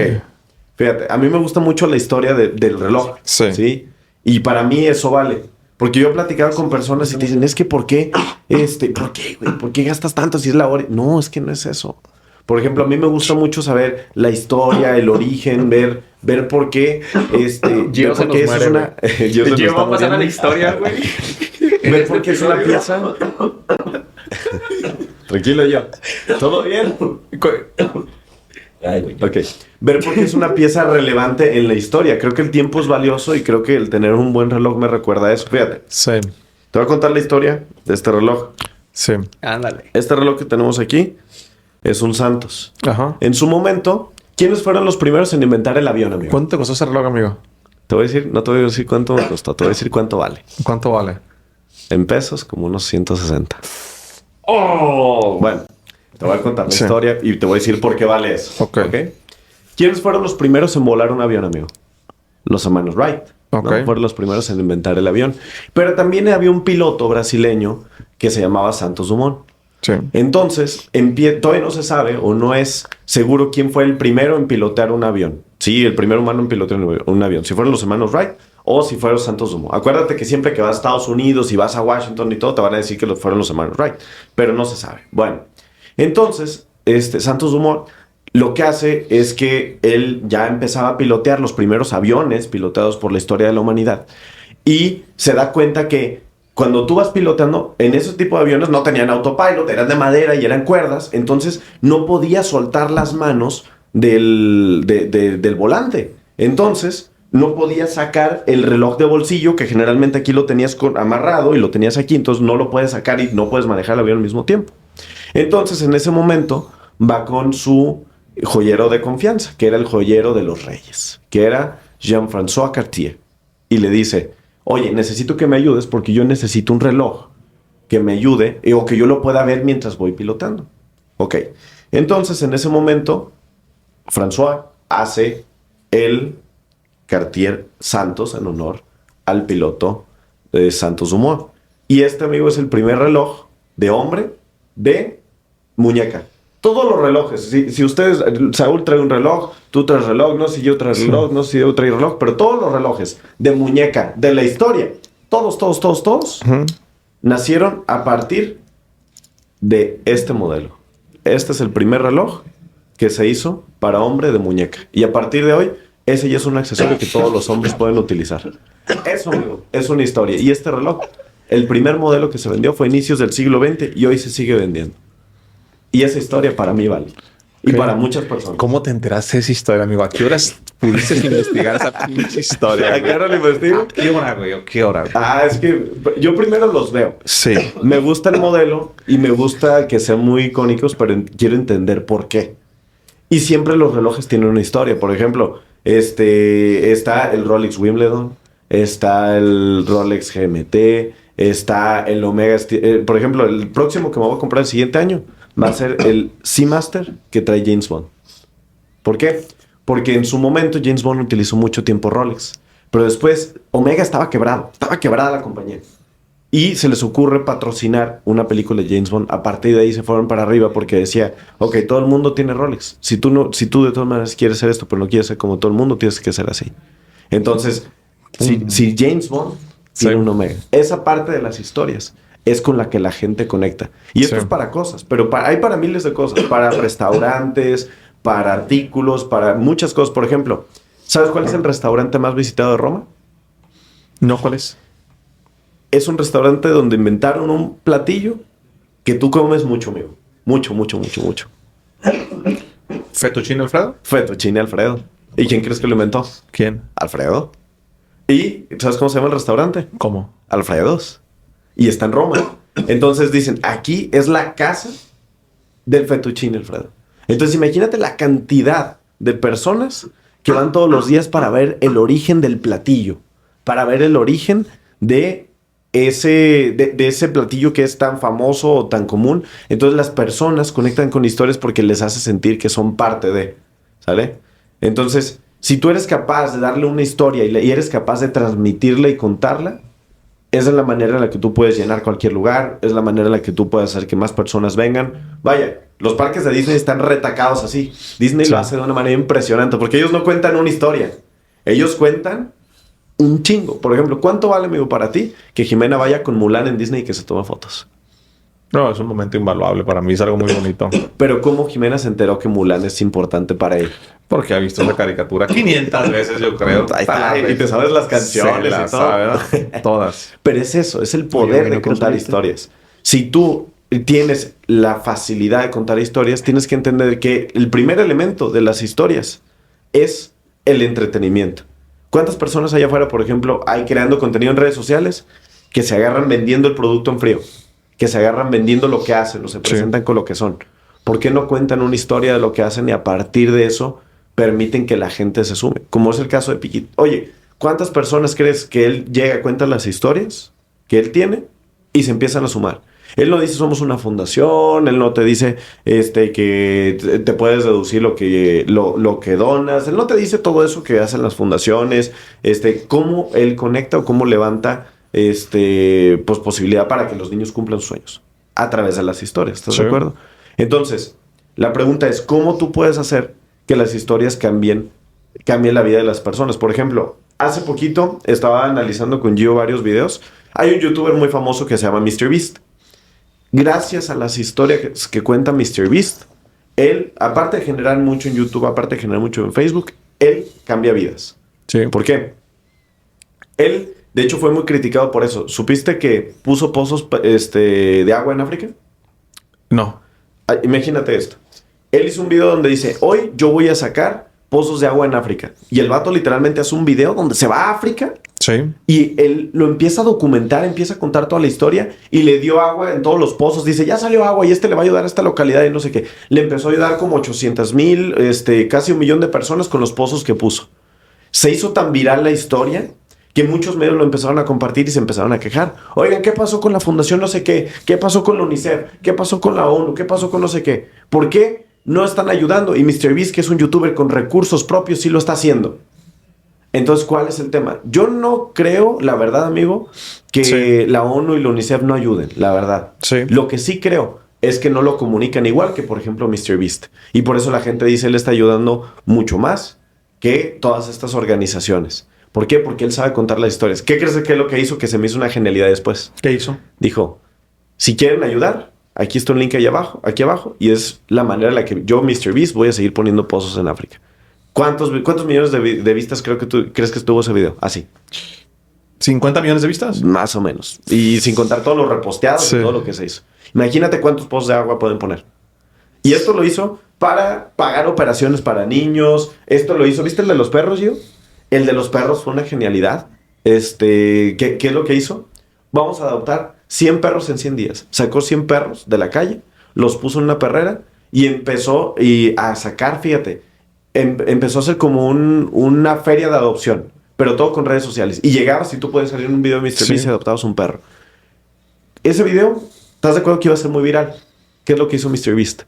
Speaker 1: Fíjate, a mí me gusta mucho la historia del reloj.
Speaker 2: Sí.
Speaker 1: Y para mí eso vale. Porque yo he platicado con personas y te dicen, es que ¿por qué? ¿Por qué, güey? ¿Por qué gastas tanto si es la hora? No, es que no es eso. Por ejemplo, a mí me gusta mucho saber la historia, el origen, ver por qué,
Speaker 3: Gio se nos
Speaker 1: eso es
Speaker 3: muere,
Speaker 1: una...
Speaker 3: Gio va a pasar a la historia, güey.
Speaker 1: Ver por qué es una pieza... Tranquilo, yo. ¿Todo bien? Ok. Ver por qué es una pieza relevante en la historia. Creo que el tiempo es valioso y creo que el tener un buen reloj me recuerda a eso. Fíjate.
Speaker 2: Sí.
Speaker 1: Te voy a contar la historia de este reloj.
Speaker 2: Sí.
Speaker 3: Ándale.
Speaker 1: Este reloj que tenemos aquí es un Santos.
Speaker 2: Ajá.
Speaker 1: En su momento, ¿quiénes fueron los primeros en inventar el avión, amigo?
Speaker 2: ¿Cuánto te costó ese reloj, amigo?
Speaker 1: Te voy a decir, no te voy a decir cuánto me costó, te voy a decir cuánto vale.
Speaker 2: ¿Cuánto vale?
Speaker 1: En pesos, como unos 160. ¡Oh! Bueno, te voy a contar la historia y te voy a decir por qué vale eso.
Speaker 2: Ok.
Speaker 1: ¿Quiénes fueron los primeros en volar un avión, amigo? Los hermanos Wright. ¿no? Fueron los primeros en inventar el avión. Pero también había un piloto brasileño que se llamaba Santos Dumont.
Speaker 2: Sí.
Speaker 1: Entonces, todavía no se sabe o no es seguro quién fue el primero en pilotear un avión. Sí, el primer humano en pilotear un avión. Si fueron los hermanos Wright o si fueron Santos Dumont. Acuérdate que siempre que vas a Estados Unidos y vas a Washington y todo, te van a decir que fueron los hermanos Wright. Pero no se sabe. Bueno, entonces, Santos Dumont lo que hace es que él ya empezaba a pilotear los primeros aviones piloteados por la historia de la humanidad. Y se da cuenta que cuando tú vas pilotando, en ese tipo de aviones no tenían autopilot, eran de madera y eran cuerdas, entonces no podía soltar las manos del volante. Entonces no podías sacar el reloj de bolsillo, que generalmente aquí lo tenías amarrado y lo tenías aquí, entonces no lo puedes sacar y no puedes manejar el avión al mismo tiempo. Entonces en ese momento va con su joyero de confianza, que era el joyero de los reyes, que era Jean-François Cartier, y le dice: oye, necesito que me ayudes porque yo necesito un reloj que me ayude o que yo lo pueda ver mientras voy pilotando. Ok. Entonces, en ese momento, François hace el Cartier Santos en honor al piloto de Santos Dumont. Y este, amigo, es el primer reloj de hombre de muñeca. Todos los relojes, si ustedes, Saúl trae un reloj, tú traes reloj, no sé si yo traigo reloj, no sé si yo traigo reloj, pero todos los relojes de muñeca de la historia, todos, nacieron a partir de este modelo. Este es el primer reloj que se hizo para hombre de muñeca. Y a partir de hoy, ese ya es un accesorio que todos los hombres pueden utilizar. Eso, amigo, es una historia. Y este reloj, el primer modelo que se vendió fue a inicios del siglo XX y hoy se sigue vendiendo. Y esa historia para mí vale. Y para muchas personas.
Speaker 2: ¿Cómo te enteraste de esa historia, amigo? ¿A qué horas pudiste investigar esa pinche historia?
Speaker 1: ¿A qué hora lo investigo?
Speaker 2: ¿Qué hora, güey? ¿Qué hora?
Speaker 1: Ah, es que yo primero los veo.
Speaker 2: Sí.
Speaker 1: Me gusta el modelo y me gusta que sean muy icónicos, pero quiero entender por qué. Y siempre los relojes tienen una historia. Por ejemplo, está el Rolex Wimbledon, está el Rolex GMT, está el Omega. Por ejemplo, el próximo que me voy a comprar el siguiente año va a ser el Seamaster que trae James Bond. ¿Por qué? Porque en su momento James Bond utilizó mucho tiempo Rolex. Pero después Omega estaba quebrado. Estaba quebrada la compañía. Y se les ocurre patrocinar una película de James Bond. A partir de ahí se fueron para arriba porque decía, ok, todo el mundo tiene Rolex. Si tú de todas maneras quieres ser esto, pero no quieres ser como todo el mundo, tienes que ser así. Entonces, si James Bond tiene un Omega, esa parte de las historias es con la que la gente conecta. Y esto es para cosas, pero hay para miles de cosas. Para restaurantes, para artículos, para muchas cosas. Por ejemplo, ¿sabes cuál es el restaurante más visitado de Roma?
Speaker 2: No, ¿cuál es?
Speaker 1: Es un restaurante donde inventaron un platillo que tú comes mucho, amigo. Mucho.
Speaker 2: ¿Fettuccine Alfredo?
Speaker 1: Fettuccine Alfredo. ¿Y quién crees que lo inventó?
Speaker 2: ¿Quién?
Speaker 1: Alfredo. ¿Y sabes cómo se llama el restaurante?
Speaker 2: ¿Cómo?
Speaker 1: Alfredos. Y está en Roma. Entonces dicen, aquí es la casa del fettuccine Alfredo. Entonces imagínate la cantidad de personas que van todos los días para ver el origen del platillo. Para ver el origen de ese platillo que es tan famoso o tan común. Entonces las personas conectan con historias porque les hace sentir que son parte de, ¿sale? Entonces, si tú eres capaz de darle una historia y eres capaz de transmitirla y contarla, esa es la manera en la que tú puedes llenar cualquier lugar, es la manera en la que tú puedes hacer que más personas vengan. Vaya, los parques de Disney están retacados así. Disney lo hace de una manera impresionante porque ellos no cuentan una historia. Ellos cuentan un chingo. Por ejemplo, ¿cuánto vale, amigo, para ti que Jimena vaya con Mulan en Disney y que se tome fotos?
Speaker 2: No, es un momento invaluable para mí. Es algo muy bonito.
Speaker 1: Pero ¿cómo Jimena se enteró que Mulan es importante para él?
Speaker 2: Porque ha visto esa caricatura 500 veces, yo creo.
Speaker 1: Ahí está, y te sabes las canciones y todo.
Speaker 2: Todas.
Speaker 1: Pero es eso, es el poder de contar historias. Si tú tienes la facilidad de contar historias, tienes que entender que el primer elemento de las historias es el entretenimiento. ¿Cuántas personas allá afuera, por ejemplo, hay creando contenido en redes sociales que se agarran vendiendo el producto en frío? Que se agarran vendiendo lo que hacen o se presentan con lo que son. ¿Por qué no cuentan una historia de lo que hacen y a partir de eso permiten que la gente se sume? Como es el caso de Piquito. Oye, ¿cuántas personas crees que él llega, cuenta las historias que él tiene y se empiezan a sumar? Él no dice somos una fundación, él no te dice que te puedes deducir lo que donas, él no te dice todo eso que hacen las fundaciones, cómo él conecta o cómo levanta pues posibilidad para que los niños cumplan sus sueños a través de las historias, ¿estás de acuerdo? Entonces, la pregunta es ¿cómo tú puedes hacer que las historias cambien la vida de las personas? Por ejemplo, hace poquito estaba analizando con Gio varios videos. Hay un youtuber muy famoso que se llama MrBeast. Gracias a las historias que cuenta MrBeast, él, aparte de generar mucho en YouTube, aparte de generar mucho en Facebook, él cambia vidas.
Speaker 2: Sí.
Speaker 1: ¿Por qué? Él, de hecho, fue muy criticado por eso. ¿Supiste que puso pozos de agua en África?
Speaker 2: No.
Speaker 1: Imagínate esto. Él hizo un video donde dice, hoy yo voy a sacar pozos de agua en África. Y el vato literalmente hace un video donde se va a África.
Speaker 2: Sí.
Speaker 1: Y él lo empieza a documentar, empieza a contar toda la historia y le dio agua en todos los pozos. Dice, ya salió agua y le va a ayudar a esta localidad y no sé qué. Le empezó a ayudar como 800,000, casi 1 millón de personas con los pozos que puso. Se hizo tan viral la historia que muchos medios lo empezaron a compartir y se empezaron a quejar. Oigan, ¿qué pasó con la fundación no sé qué? ¿Qué pasó con la UNICEF? ¿Qué pasó con la ONU? ¿Qué pasó con no sé qué? ¿Por qué no están ayudando? Y MrBeast, que es un youtuber con recursos propios, sí lo está haciendo. Entonces, ¿cuál es el tema? Yo no creo, la verdad, amigo, que la ONU y la UNICEF no ayuden, la verdad.
Speaker 2: Sí.
Speaker 1: Lo que sí creo es que no lo comunican igual que, por ejemplo, MrBeast. Y por eso la gente dice, él está ayudando mucho más que todas estas organizaciones. ¿Por qué? Porque él sabe contar las historias. ¿Qué crees que es lo que hizo que se me hizo una genialidad después?
Speaker 2: ¿Qué hizo?
Speaker 1: Dijo, si quieren ayudar, aquí está un link aquí abajo, y es la manera en la que yo, MrBeast, voy a seguir poniendo pozos en África. ¿Cuántos millones de vistas crees que estuvo ese video? Así.
Speaker 2: ¿50 millones de vistas?
Speaker 1: Más o menos. Y sin contar todos los reposteados y todo lo que se hizo. Imagínate cuántos pozos de agua pueden poner. Y esto lo hizo para pagar operaciones para niños. Esto lo hizo, ¿viste el de los perros, Gio? El de los perros fue una genialidad. ¿Qué es lo que hizo? Vamos a adoptar 100 perros en 100 días. Sacó 100 perros de la calle, los puso en una perrera y empezó a sacar, fíjate, empezó a hacer como una feria de adopción, pero todo con redes sociales. Y llegabas y tú puedes salir en un video de MrBeast y adoptabas un perro. Ese video, ¿estás de acuerdo que iba a ser muy viral? ¿Qué es lo que hizo MrBeast?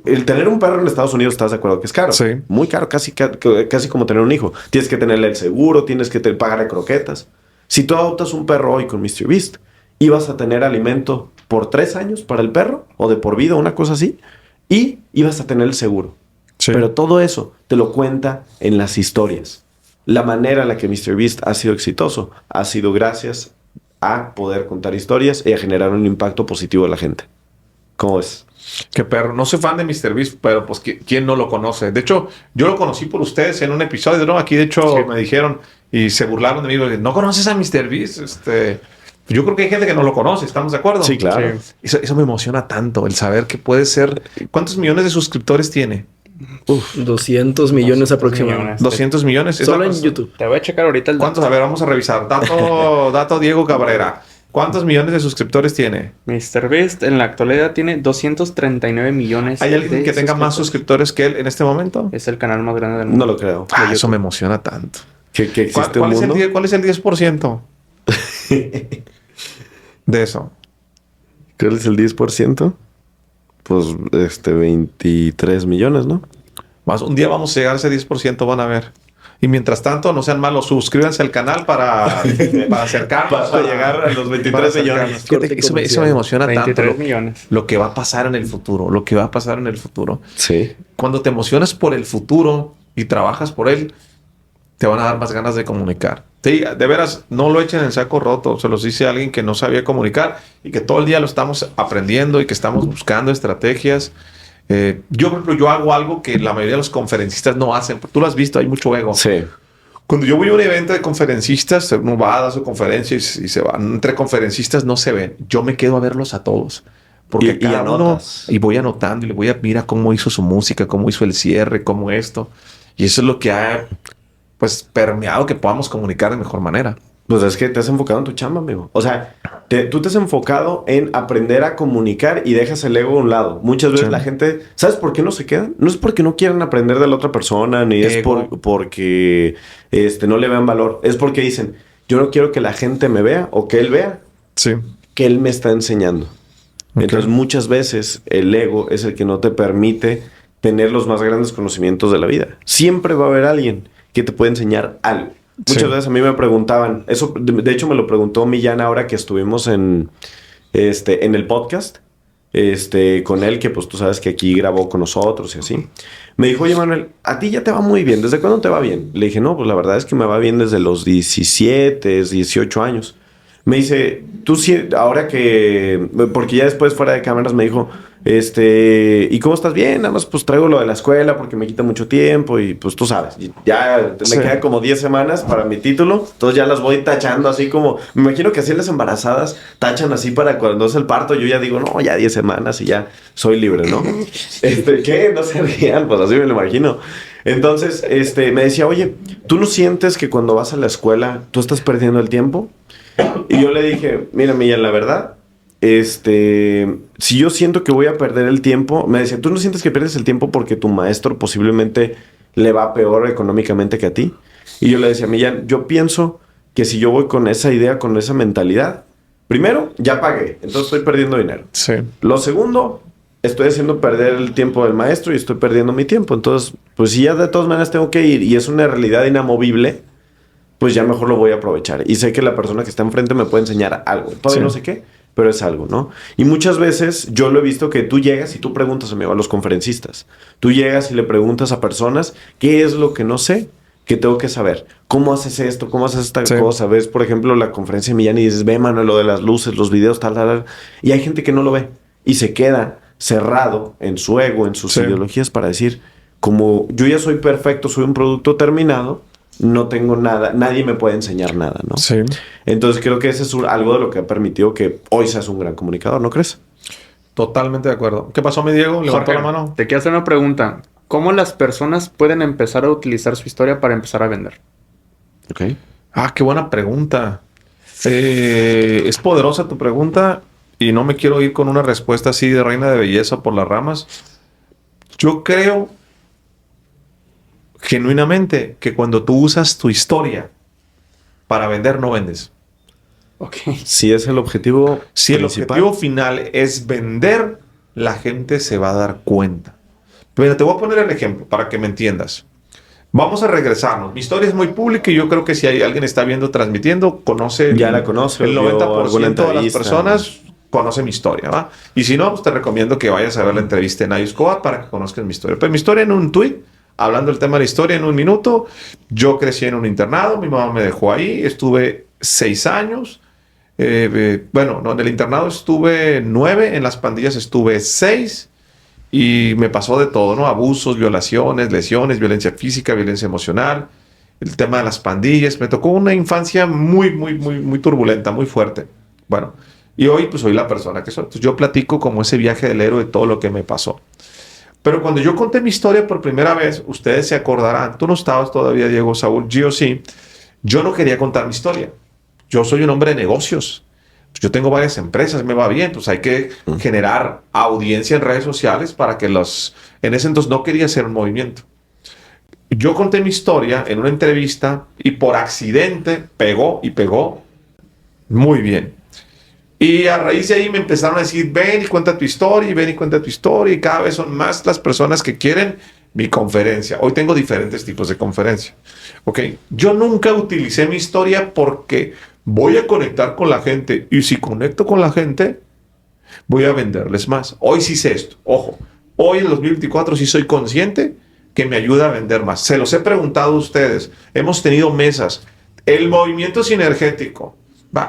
Speaker 1: El tener un perro en Estados Unidos, ¿estás de acuerdo que es caro?
Speaker 2: Sí.
Speaker 1: Muy caro, casi como tener un hijo. Tienes que tenerle el seguro, tienes que pagarle croquetas. Si tú adoptas un perro hoy con MrBeast, ibas a tener alimento por 3 años para el perro, o de por vida, una cosa así, y ibas a tener el seguro. Sí. Pero todo eso te lo cuenta en las historias. La manera en la que MrBeast ha sido exitoso ha sido gracias a poder contar historias y a generar un impacto positivo en la gente. ¿Cómo ves?
Speaker 2: Qué perro. No soy fan de MrBeast, pero pues ¿quién no lo conoce? De hecho, yo lo conocí por ustedes en un episodio, ¿no? Aquí, de hecho, me dijeron y se burlaron de mí. ¿No conoces a MrBeast? Yo creo que hay gente que no lo conoce, ¿estamos de acuerdo?
Speaker 1: Sí, claro.
Speaker 2: Sí. Eso me emociona tanto, el saber que puede ser... ¿Cuántos millones de suscriptores tiene?
Speaker 5: 200 millones aproximadamente.
Speaker 2: 200 millones.
Speaker 5: Solo en YouTube.
Speaker 3: Te voy a checar ahorita el dato.
Speaker 2: ¿Cuántos? A ver, vamos a revisar. Dato Diego Cabrera. ¿Cuántos millones de suscriptores tiene?
Speaker 3: MrBeast en la actualidad tiene 239 millones.
Speaker 2: ¿Hay alguien que tenga más suscriptores que él en este momento?
Speaker 3: Es el canal más grande del mundo.
Speaker 1: No lo creo.
Speaker 2: Eso me emociona tanto.
Speaker 1: ¿Que existe
Speaker 2: ¿Cuál
Speaker 1: un mundo?
Speaker 2: ¿Cuál es el 10%? De eso.
Speaker 1: ¿Cuál es el 10%? Pues 23 millones, ¿no?
Speaker 2: Un día vamos a llegar a ese 10%, van a ver. Y mientras tanto, no sean malos, suscríbanse al canal para acercarnos.
Speaker 1: Para llegar a los 23 millones.
Speaker 2: Eso me emociona
Speaker 3: 23
Speaker 2: tanto.
Speaker 3: millones.
Speaker 2: Lo que va a pasar en el futuro. Lo que va a pasar en el futuro.
Speaker 1: Sí.
Speaker 2: Cuando te emocionas por el futuro y trabajas por él, te van a dar más ganas de comunicar. Sí, de veras, no lo echen en saco roto. Se los dice a alguien que no sabía comunicar y que todo el día lo estamos aprendiendo y que estamos buscando estrategias. Yo, por ejemplo, yo hago algo que la mayoría de los conferencistas no hacen. Tú lo has visto, hay mucho ego.
Speaker 1: Sí.
Speaker 2: Cuando yo voy a un evento de conferencistas, uno va a dar su conferencia y se van. Entre conferencistas no se ven. Yo me quedo a verlos a todos. Porque cada uno... Y voy anotando y le voy a... Mira cómo hizo su música, cómo hizo el cierre, cómo esto. Y eso es lo que ha... pues permeado que podamos comunicar de mejor manera.
Speaker 1: Pues es que te has enfocado en tu chamba, amigo. O sea, tú te has enfocado en aprender a comunicar y dejas el ego a un lado. Muchas veces la gente... ¿Sabes por qué no se quedan? No es porque no quieran aprender de la otra persona, ni es porque no le vean valor. Es porque dicen, yo no quiero que la gente me vea o que él vea que él me está enseñando. Okay. Entonces, muchas veces el ego es el que no te permite tener los más grandes conocimientos de la vida. Siempre va a haber alguien que te puede enseñar algo. Muchas veces a mí me preguntaban, eso de hecho me lo preguntó Millán ahora que estuvimos en el podcast, con él, que pues tú sabes que aquí grabó con nosotros y así. Me dijo, oye Manuel, a ti ya te va muy bien, ¿desde cuándo te va bien? Le dije, no, pues la verdad es que me va bien desde los 17, 18 años. Me dice, tú sí, ahora que... Porque ya después fuera de cámaras me dijo, ¿y cómo estás? Bien, nada más pues traigo lo de la escuela porque me quita mucho tiempo y pues tú sabes, ya me quedan como 10 semanas para mi título, entonces ya las voy tachando así como... Me imagino que así las embarazadas tachan así para cuando es el parto, yo ya digo, no, ya 10 semanas y ya soy libre, ¿no? ¿Qué? No se rían, pues así me lo imagino. Entonces, me decía, oye, ¿tú no sientes que cuando vas a la escuela tú estás perdiendo el tiempo? Y yo le dije, mira, Millán, la verdad, si yo siento que voy a perder el tiempo, me decía, ¿tú no sientes que pierdes el tiempo porque tu maestro posiblemente le va peor económicamente que a ti? Y yo le decía, Millán, yo pienso que si yo voy con esa idea, con esa mentalidad, primero, ya pagué, entonces estoy perdiendo dinero.
Speaker 2: Sí.
Speaker 1: Lo segundo, estoy haciendo perder el tiempo del maestro y estoy perdiendo mi tiempo. Entonces, pues si ya de todas maneras tengo que ir y es una realidad inamovible, pues ya mejor lo voy a aprovechar. Y sé que la persona que está enfrente me puede enseñar algo. Todavía no sé qué, pero es algo, ¿no? Y muchas veces yo lo he visto que tú llegas y tú preguntas, amigo, a los conferencistas. Tú llegas y le preguntas a personas qué es lo que no sé, que tengo que saber. ¿Cómo haces esto? ¿Cómo haces esta cosa? Ves, por ejemplo, la conferencia de Millán y dices, ve, Manuel, lo de las luces, los videos, tal, tal, tal. Y hay gente que no lo ve y se queda cerrado en su ego, en sus ideologías para decir, como yo ya soy perfecto, soy un producto terminado, no tengo nada, nadie me puede enseñar nada, ¿no?
Speaker 2: Sí.
Speaker 1: Entonces creo que ese es algo de lo que ha permitido que hoy seas un gran comunicador, ¿no crees?
Speaker 2: Totalmente de acuerdo. ¿Qué pasó, mi Diego? ¿Levantó
Speaker 3: Jorge,
Speaker 2: la mano?
Speaker 3: te quiero hacer una pregunta. ¿Cómo las personas pueden empezar a utilizar su historia para empezar a vender?
Speaker 1: Ok.
Speaker 2: Ah, qué buena pregunta. Es poderosa tu pregunta y no me quiero ir con una respuesta así de reina de belleza por las ramas. Yo creo genuinamente que cuando tú usas tu historia para vender, no vendes.
Speaker 3: Ok.
Speaker 1: Si es el objetivo
Speaker 2: Si el
Speaker 1: principal.
Speaker 2: objetivo final es vender, la gente se va a dar cuenta. Pero te voy a poner el ejemplo para que me entiendas. Vamos a regresarnos. Mi historia es muy pública y yo creo que si hay alguien está viendo, transmitiendo, conoce.
Speaker 1: Ya la conoce,
Speaker 2: El
Speaker 1: vio
Speaker 2: 90%
Speaker 1: alguna
Speaker 2: de las
Speaker 1: entrevista.
Speaker 2: personas conoce mi historia, ¿va? Y si no, pues te recomiendo que vayas a ver la entrevista en iScoa para que conozcas mi historia. Pero mi historia en un tweet, hablando del tema de la historia en un minuto, yo crecí en un internado, mi mamá me dejó ahí, estuve 6 años. Bueno, no, en el internado estuve 9, en las pandillas estuve 6. Y me pasó de todo, ¿no? Abusos, violaciones, lesiones, violencia física, violencia emocional, el tema de las pandillas. Me tocó una infancia muy turbulenta, muy fuerte. Bueno, y hoy pues soy la persona que soy. Entonces, yo platico como ese viaje del héroe de todo lo que me pasó. Pero cuando yo conté mi historia por primera vez, ustedes se acordarán, tú no estabas todavía, Diego, Saúl, Gio sí, yo no quería contar mi historia. Yo soy un hombre de negocios. Yo tengo varias empresas, me va bien, pues hay que generar audiencia en redes sociales para que los... En ese entonces no quería hacer un movimiento. Yo conté mi historia en una entrevista y por accidente pegó muy bien. Y a raíz de ahí me empezaron a decir, ven y cuenta tu historia, y ven y cuenta tu historia, y cada vez son más las personas que quieren mi conferencia. Hoy tengo diferentes tipos de conferencia. ¿Ok? Yo nunca utilicé mi historia porque voy a conectar con la gente, y si conecto con la gente, voy a venderles más. Hoy sí sé esto. Ojo, hoy en 2024 sí soy consciente que me ayuda a vender más. Se los he preguntado a ustedes. Hemos tenido mesas. El movimiento sinergético,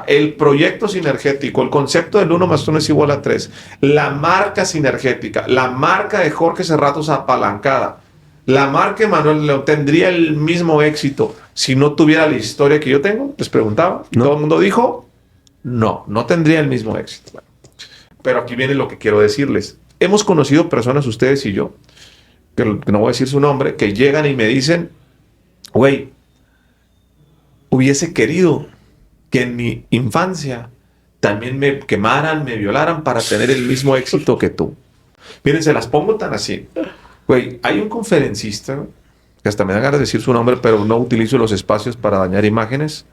Speaker 2: el proyecto sinergético, el concepto del 1 más 1 es igual a 3, la marca sinergética, la marca de Jorge Serratos apalancada, la marca de Manuel León tendría el mismo éxito si no tuviera la historia que yo tengo. Les preguntaba.
Speaker 1: No.
Speaker 2: Todo el mundo dijo, no tendría el mismo éxito. Bueno, pero aquí viene lo que quiero decirles. Hemos conocido personas, ustedes y yo, que no voy a decir su nombre, que llegan y me dicen, güey, hubiese querido que en mi infancia también me quemaran, me violaran para tener el mismo éxito que tú. Miren, se las pongo tan así. Güey, hay un conferencista, que hasta me da ganas de decir su nombre, pero no utilizo los espacios para dañar imágenes,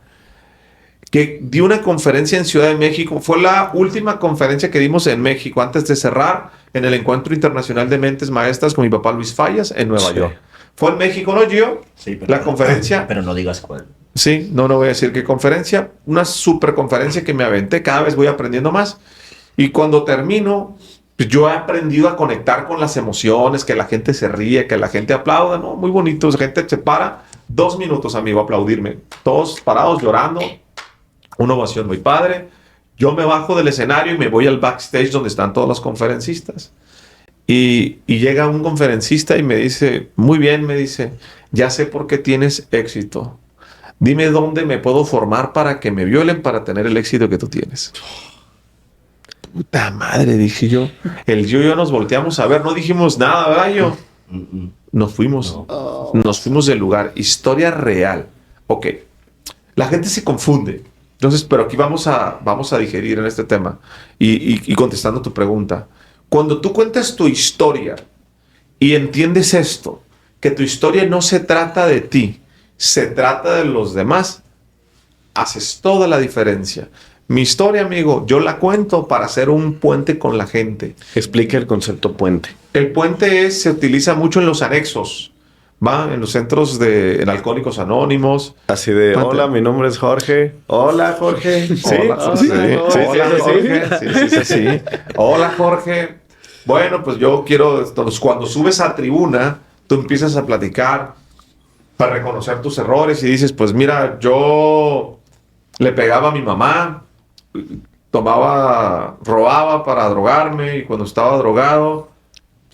Speaker 2: que dio una conferencia en Ciudad de México. Fue la última conferencia que dimos en México, antes de cerrar en el Encuentro Internacional de Mentes Maestras con mi papá Luis Fallas en Nueva York. Fue en México, ¿no, Gio?
Speaker 4: Sí, pero,
Speaker 2: la conferencia.
Speaker 4: Pero no digas cuál.
Speaker 2: Sí, no voy a decir qué conferencia. Una super conferencia que me aventé. Cada vez voy aprendiendo más. Y cuando termino, pues yo he aprendido a conectar con las emociones, que la gente se ríe, que la gente aplauda, ¿no? Muy bonito. La gente se para 2 minutos, amigo, a aplaudirme. Todos parados llorando. Una ovación muy padre. Yo me bajo del escenario y me voy al backstage donde están todos los conferencistas. Y llega un conferencista y me dice, muy bien, me dice, ya sé por qué tienes éxito. Dime dónde me puedo formar para que me violen para tener el éxito que tú tienes. Puta madre, dije yo. El yo nos volteamos a ver, no dijimos nada, ¿verdad, yo? Nos fuimos. No. Nos fuimos del lugar. Historia real. Ok. La gente se confunde. Entonces, pero aquí vamos a digerir en este tema. Y contestando tu pregunta. Cuando tú cuentas tu historia y entiendes esto, que tu historia no se trata de ti, se trata de los demás, haces toda la diferencia. Mi historia, amigo, yo la cuento para hacer un puente con la gente.
Speaker 1: Explica el concepto puente.
Speaker 2: El puente se utiliza mucho en los anexos, ¿va? En los centros en Alcohólicos Anónimos.
Speaker 1: Así de,
Speaker 2: Puente.
Speaker 1: hola, mi nombre es Jorge. Hola, Jorge. Sí,
Speaker 2: Hola,
Speaker 1: sí,
Speaker 2: Hola, Jorge. Sí. Hola, Jorge. Bueno, pues yo quiero... Entonces, cuando subes a tribuna, tú empiezas a platicar para reconocer tus errores y dices, pues mira, yo le pegaba a mi mamá, robaba para drogarme y cuando estaba drogado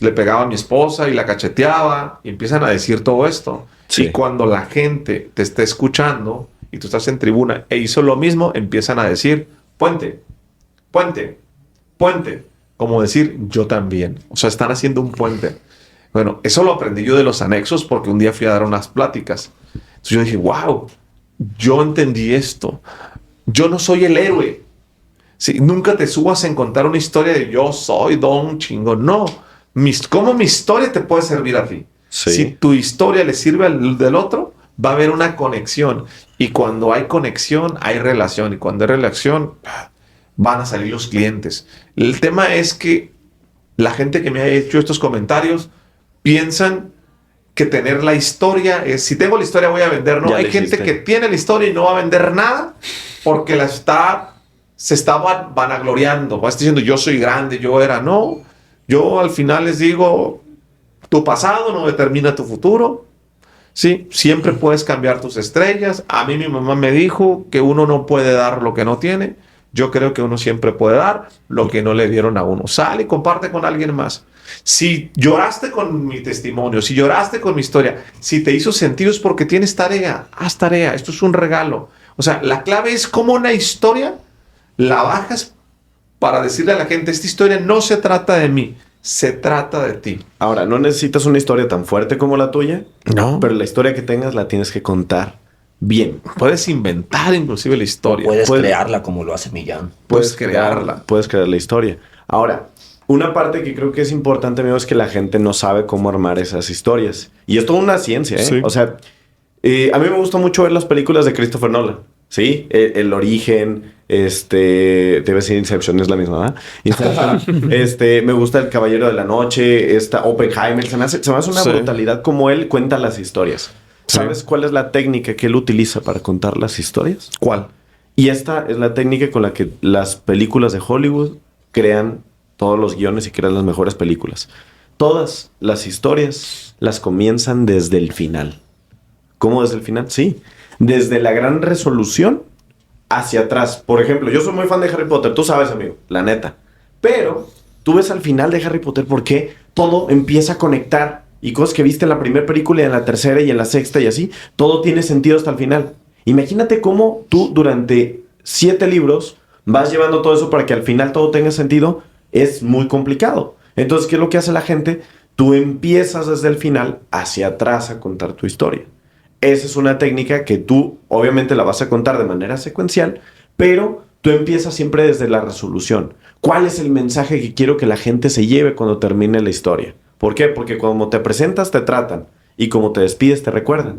Speaker 2: le pegaba a mi esposa y la cacheteaba y empiezan a decir todo esto.
Speaker 1: Sí.
Speaker 2: Y cuando la gente te está escuchando y tú estás en tribuna e hizo lo mismo, empiezan a decir puente, puente, puente. Como decir yo también. O sea, están haciendo un puente. Bueno, eso lo aprendí yo de los anexos porque un día fui a dar unas pláticas. Entonces yo dije, wow, yo entendí esto. Yo no soy el héroe. Sí, nunca te subas a contar una historia de yo soy don chingón. No. ¿Cómo mi historia te puede servir a ti?
Speaker 1: Sí.
Speaker 2: Si tu historia le sirve al del otro, va a haber una conexión. Y cuando hay conexión, hay relación. Y cuando hay relación, van a salir los clientes. El tema es que la gente que me ha hecho estos comentarios piensan que tener la historia es, si tengo la historia voy a vender. No,
Speaker 1: Ya
Speaker 2: hay
Speaker 1: le
Speaker 2: gente
Speaker 1: hiciste.
Speaker 2: que tiene la historia y no va a vender nada porque se está vanagloriando. Va diciendo yo soy grande, yo era. No, yo al final les digo, tu pasado no determina tu futuro. Sí, siempre puedes cambiar tus estrellas. A mí mi mamá me dijo que uno no puede dar lo que no tiene. Yo creo que uno siempre puede dar lo que no le dieron a uno. Sale y comparte con alguien más. Si lloraste con mi testimonio, si lloraste con mi historia, si te hizo sentido es porque tienes tarea. Haz tarea. Esto es un regalo. O sea, la clave es cómo una historia la bajas para decirle a la gente, esta historia no se trata de mí, se trata de ti.
Speaker 1: Ahora, no necesitas una historia tan fuerte como la tuya,
Speaker 2: No.
Speaker 1: pero la historia que tengas la tienes que contar bien.
Speaker 2: Puedes inventar inclusive la historia.
Speaker 4: Puedes
Speaker 1: Puedes-
Speaker 4: crearla como lo hace Millán.
Speaker 2: Puedes crearla.
Speaker 1: Puedes crear la historia. Ahora, una parte que creo que es importante, amigo, es que la gente no sabe cómo armar esas historias. Y es toda una ciencia, ¿eh?
Speaker 2: Sí.
Speaker 1: O sea, a mí me gusta mucho ver las películas de Christopher Nolan. ¿Sí? El Origen, debe ser Inception, es la misma, ¿verdad? Inception. Me gusta El Caballero de la Noche, Oppenheimer. Se me hace una
Speaker 2: Sí.
Speaker 1: brutalidad como él cuenta las historias.
Speaker 2: Sí.
Speaker 1: ¿Sabes cuál es la técnica que él utiliza para contar las historias?
Speaker 2: ¿Cuál?
Speaker 1: Y esta es la técnica con la que las películas de Hollywood crean todos los guiones y crean las mejores películas. Todas las historias las comienzan desde el final. ¿Cómo desde el final? Sí. Desde la gran resolución hacia atrás. Por ejemplo, yo soy muy fan de Harry Potter. Tú sabes, amigo. La neta. Pero tú ves al final de Harry Potter por qué todo empieza a conectar. Y cosas que viste en la primera película y en la tercera y en la sexta y así. Todo tiene sentido hasta el final. Imagínate cómo tú durante 7 libros vas llevando todo eso para que al final todo tenga sentido. Es muy complicado. Entonces, ¿qué es lo que hace la gente? Tú empiezas desde el final hacia atrás a contar tu historia. Esa es una técnica que tú obviamente la vas a contar de manera secuencial, pero tú empiezas siempre desde la resolución. ¿Cuál es el mensaje que quiero que la gente se lleve cuando termine la historia? ¿Por qué? Porque como te presentas te tratan y como te despides te recuerdan.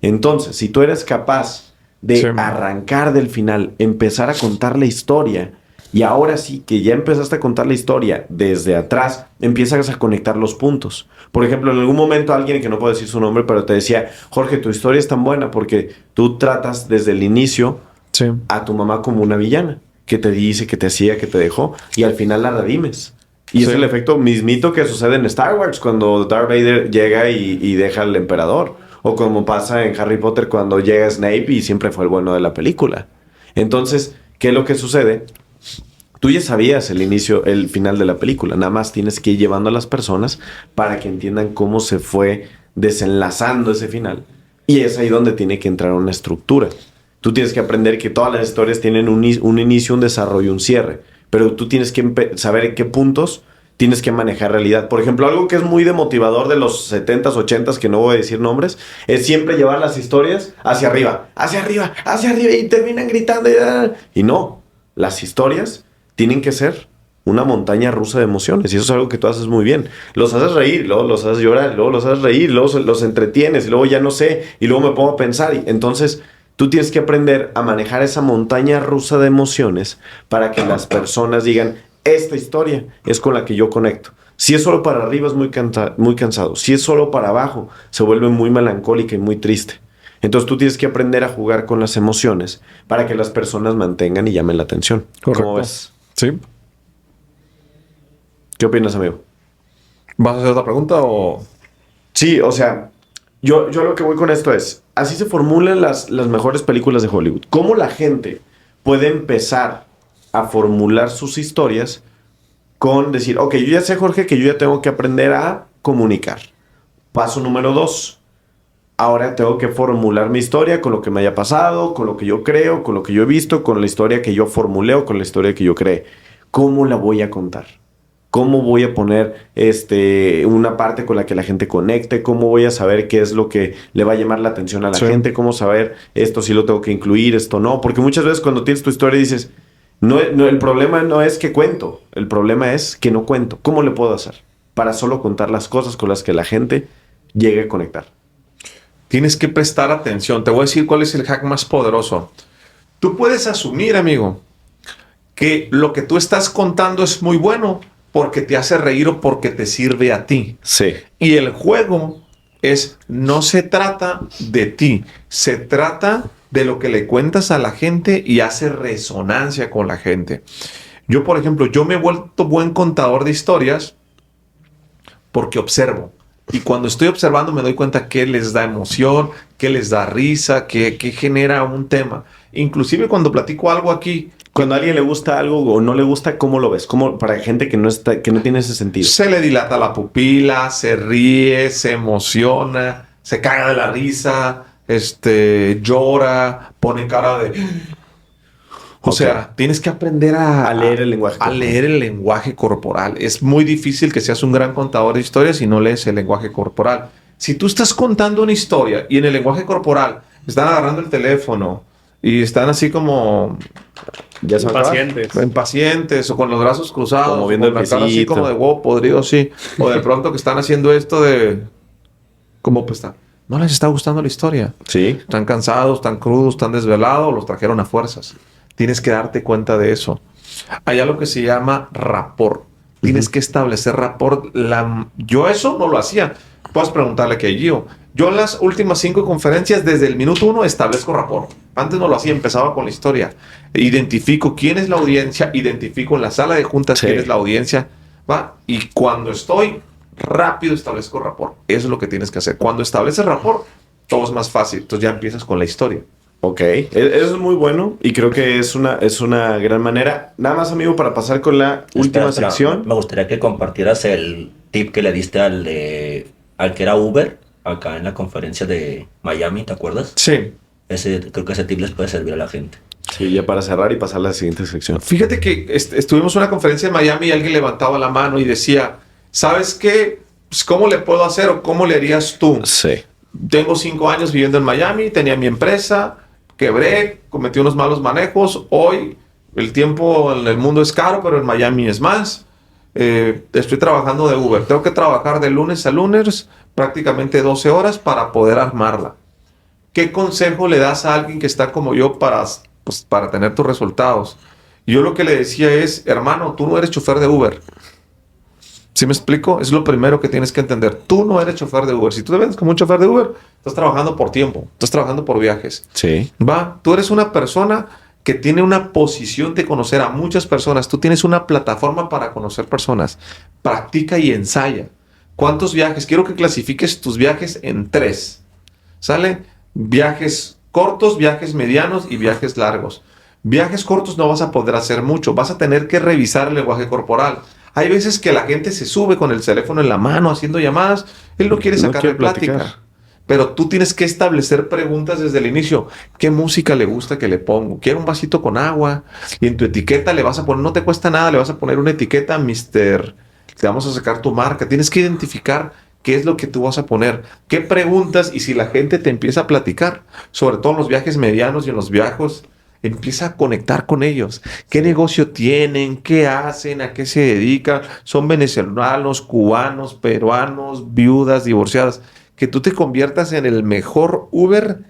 Speaker 1: Entonces, si tú eres capaz de
Speaker 2: Sí.
Speaker 1: arrancar del final, empezar a contar la historia, y ahora sí que ya empezaste a contar la historia desde atrás, empiezas a conectar los puntos. Por ejemplo, en algún momento alguien que no puedo decir su nombre, pero te decía, Jorge, tu historia es tan buena porque tú tratas desde el inicio
Speaker 2: Sí.
Speaker 1: a tu mamá como una villana, que te dice, que te hacía, que te dejó, y al final la redimes. Y es
Speaker 2: Sí.
Speaker 1: el efecto mismito que sucede en Star Wars, cuando Darth Vader llega y deja al emperador. O como pasa en Harry Potter cuando llega Snape y siempre fue el bueno de la película. Entonces, ¿qué es lo que sucede? Tú ya sabías el inicio, el final de la película. Nada más tienes que ir llevando a las personas para que entiendan cómo se fue desenlazando ese final. Y es ahí donde tiene que entrar una estructura. Tú tienes que aprender que todas las historias tienen un inicio, un desarrollo, un cierre. Pero tú tienes que saber en qué puntos tienes que manejar realidad. Por ejemplo, algo que es muy demotivador de los 70s, 80s, que no voy a decir nombres, es siempre llevar las historias hacia arriba, y terminan gritando. Y no, las historias tienen que ser una montaña rusa de emociones. Y eso es algo que tú haces muy bien. Los haces reír, luego los haces llorar, luego los haces reír, luego los entretienes, y luego ya no sé, y luego me pongo a pensar. Y entonces Tú tienes que aprender a manejar esa montaña rusa de emociones para que las personas digan, esta historia es con la que yo conecto. Si es solo para arriba es muy cansado. Si es solo para abajo, se vuelve muy melancólica y muy triste. Entonces tú tienes que aprender a jugar con las emociones para que las personas mantengan y llamen la atención.
Speaker 2: Correcto.
Speaker 1: ¿Cómo ves?
Speaker 2: Sí.
Speaker 1: ¿Qué opinas, amigo?
Speaker 2: ¿Vas a hacer otra pregunta o...?
Speaker 1: Sí, o sea, yo lo que voy con esto es, así se formulan las mejores películas de Hollywood. ¿Cómo la gente puede empezar a formular sus historias con decir, ok, yo ya sé, Jorge, que yo ya tengo que aprender a comunicar? Paso número 2. Ahora tengo que formular mi historia con lo que me haya pasado, con lo que yo creo, con lo que yo he visto, con la historia que yo formulé o con la historia que yo creé. ¿Cómo la voy a contar? ¿Cómo voy a poner una parte con la que la gente conecte? ¿Cómo voy a saber qué es lo que le va a llamar la atención a la gente? ¿Cómo saber esto sí lo tengo que incluir, esto no? Porque muchas veces cuando tienes tu historia dices, no, el problema no es que cuento, el problema es que no cuento. ¿Cómo le puedo hacer para solo contar las cosas con las que la gente llegue a conectar?
Speaker 2: Tienes que prestar atención. Te voy a decir cuál es el hack más poderoso. Tú puedes asumir, amigo, que lo que tú estás contando es muy bueno porque te hace reír o porque te sirve a ti.
Speaker 1: Sí.
Speaker 2: Y el juego no se trata de ti, se trata de lo que le cuentas a la gente y hace resonancia con la gente. Yo, por ejemplo, yo me he vuelto buen contador de historias porque observo. Y cuando estoy observando me doy cuenta qué les da emoción, qué les da risa, qué genera un tema. Inclusive cuando platico algo aquí,
Speaker 1: Cuando a alguien le gusta algo o no le gusta, ¿cómo lo ves? ¿Cómo, para gente que no tiene ese sentido?
Speaker 2: se le dilata la pupila, se ríe, se emociona, se caga de la risa, llora, pone cara de... O sea, tienes que aprender
Speaker 1: A leer el lenguaje
Speaker 2: a
Speaker 1: corporal.
Speaker 2: leer el lenguaje corporal. Es muy difícil que seas un gran contador de historias si no lees el lenguaje corporal. Si tú estás contando una historia y en el lenguaje corporal están agarrando el teléfono y están así como
Speaker 1: Ya se va a acabar.
Speaker 3: Pacientes.
Speaker 2: impacientes o con los brazos cruzados,
Speaker 1: Como
Speaker 2: o
Speaker 1: viendo
Speaker 2: con
Speaker 1: el
Speaker 2: la cara así
Speaker 1: piecito.
Speaker 2: como de huevo podrido, sí. O de pronto que están haciendo esto de... ¿Cómo pues está? No les está gustando la historia.
Speaker 1: Sí.
Speaker 2: Están cansados, están crudos, están desvelados, los trajeron a fuerzas. Tienes que darte cuenta de eso. Hay algo que se llama rapport. Tienes que establecer rapport. Yo eso no lo hacía. Puedes preguntarle que a Gio. Yo en las últimas 5 conferencias, desde el minuto 1, establezco rapport. Antes no lo hacía, empezaba con la historia. Identifico quién es la audiencia, identifico en la sala de juntas quién es la audiencia, ¿va? Y cuando estoy rápido establezco rapport. Eso es lo que tienes que hacer. Cuando estableces rapport, todo es más fácil. Entonces ya empiezas con la historia.
Speaker 1: Ok, eso es muy bueno y creo que es una gran manera. Nada más, amigo, para pasar con la última
Speaker 4: Espera,
Speaker 1: sección.
Speaker 4: me gustaría que compartieras el tip que le diste al que era Uber acá en la conferencia de Miami, ¿te acuerdas?
Speaker 2: Sí.
Speaker 4: Creo que ese tip les puede servir a la gente.
Speaker 1: Sí, ya para cerrar y pasar a la siguiente sección.
Speaker 2: Fíjate que estuvimos en una conferencia en Miami y alguien levantaba la mano y decía, ¿sabes qué? Pues, ¿cómo le puedo hacer o cómo le harías tú?
Speaker 1: Sí.
Speaker 2: Tengo 5 años viviendo en Miami, tenía mi empresa, quebré, cometí unos malos manejos. Hoy el tiempo en el mundo es caro, pero en Miami es más. Estoy trabajando de Uber. Tengo que trabajar de lunes a lunes prácticamente 12 horas para poder armarla. ¿Qué consejo le das a alguien que está como yo para tener tus resultados? Yo lo que le decía es, hermano, tú no eres chofer de Uber. ¿Sí me explico? Es lo primero que tienes que entender. Tú no eres chofer de Uber. Si tú te vendes como un chofer de Uber, estás trabajando por tiempo, estás trabajando por viajes.
Speaker 1: Sí.
Speaker 2: Va, tú eres una persona que tiene una posición de conocer a muchas personas. Tú tienes una plataforma para conocer personas. Practica y ensaya. ¿Cuántos viajes? Quiero que clasifiques tus viajes en 3. ¿Sale? Viajes cortos, viajes medianos y viajes largos. Viajes cortos no vas a poder hacer mucho. Vas a tener que revisar el lenguaje corporal. Hay veces que la gente se sube con el teléfono en la mano haciendo llamadas. Él no quiere sacar de plática. Pero tú tienes que establecer preguntas desde el inicio. ¿Qué música le gusta que le pongo? ¿Quiere un vasito con agua? Y en tu etiqueta le vas a poner, no te cuesta nada, le vas a poner una etiqueta, Mr. Te vamos a sacar tu marca. Tienes que identificar qué es lo que tú vas a poner. ¿Qué preguntas? Y si la gente te empieza a platicar, sobre todo en los viajes medianos y en los viajes, empieza a conectar con ellos. ¿Qué negocio tienen? ¿Qué hacen? ¿A qué se dedican? ¿Son venezolanos, cubanos, peruanos, viudas, divorciadas? Que tú te conviertas en el mejor Uber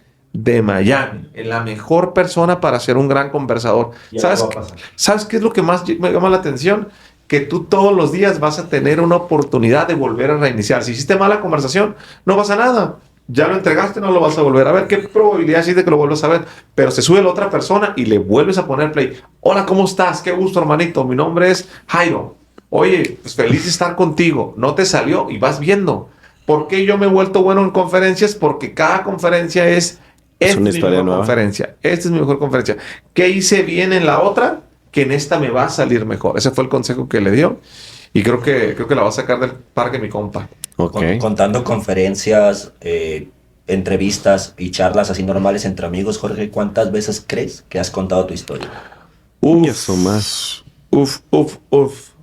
Speaker 2: de Miami, la mejor persona para ser un gran conversador.
Speaker 1: Ya
Speaker 2: ¿Sabes,
Speaker 1: va a pasar.
Speaker 2: ¿Sabes qué es lo que más me llama la atención? Que tú todos los días vas a tener una oportunidad de volver a reiniciar. Si hiciste mala conversación, no pasa nada. Ya lo entregaste, no lo vas a volver a ver. ¿Qué probabilidad existe de que lo vuelvas a ver? Pero se sube la otra persona y le vuelves a poner play. Hola, ¿cómo estás? Qué gusto, hermanito. Mi nombre es Jairo. Oye, pues feliz de estar contigo. No te salió y vas viendo. ¿Por qué yo me he vuelto bueno en conferencias? Porque cada conferencia es
Speaker 1: una historia nueva.
Speaker 2: Conferencia. Esta es mi mejor conferencia. ¿Qué hice bien en la otra? Que en esta me va a salir mejor. Ese fue el consejo que le dio. Y creo que la va a sacar del parque mi compa.
Speaker 1: Ok.
Speaker 4: Contando conferencias, entrevistas y charlas así normales entre amigos, Jorge, ¿cuántas veces crees que has contado tu historia?
Speaker 1: Y eso más.
Speaker 2: Uf.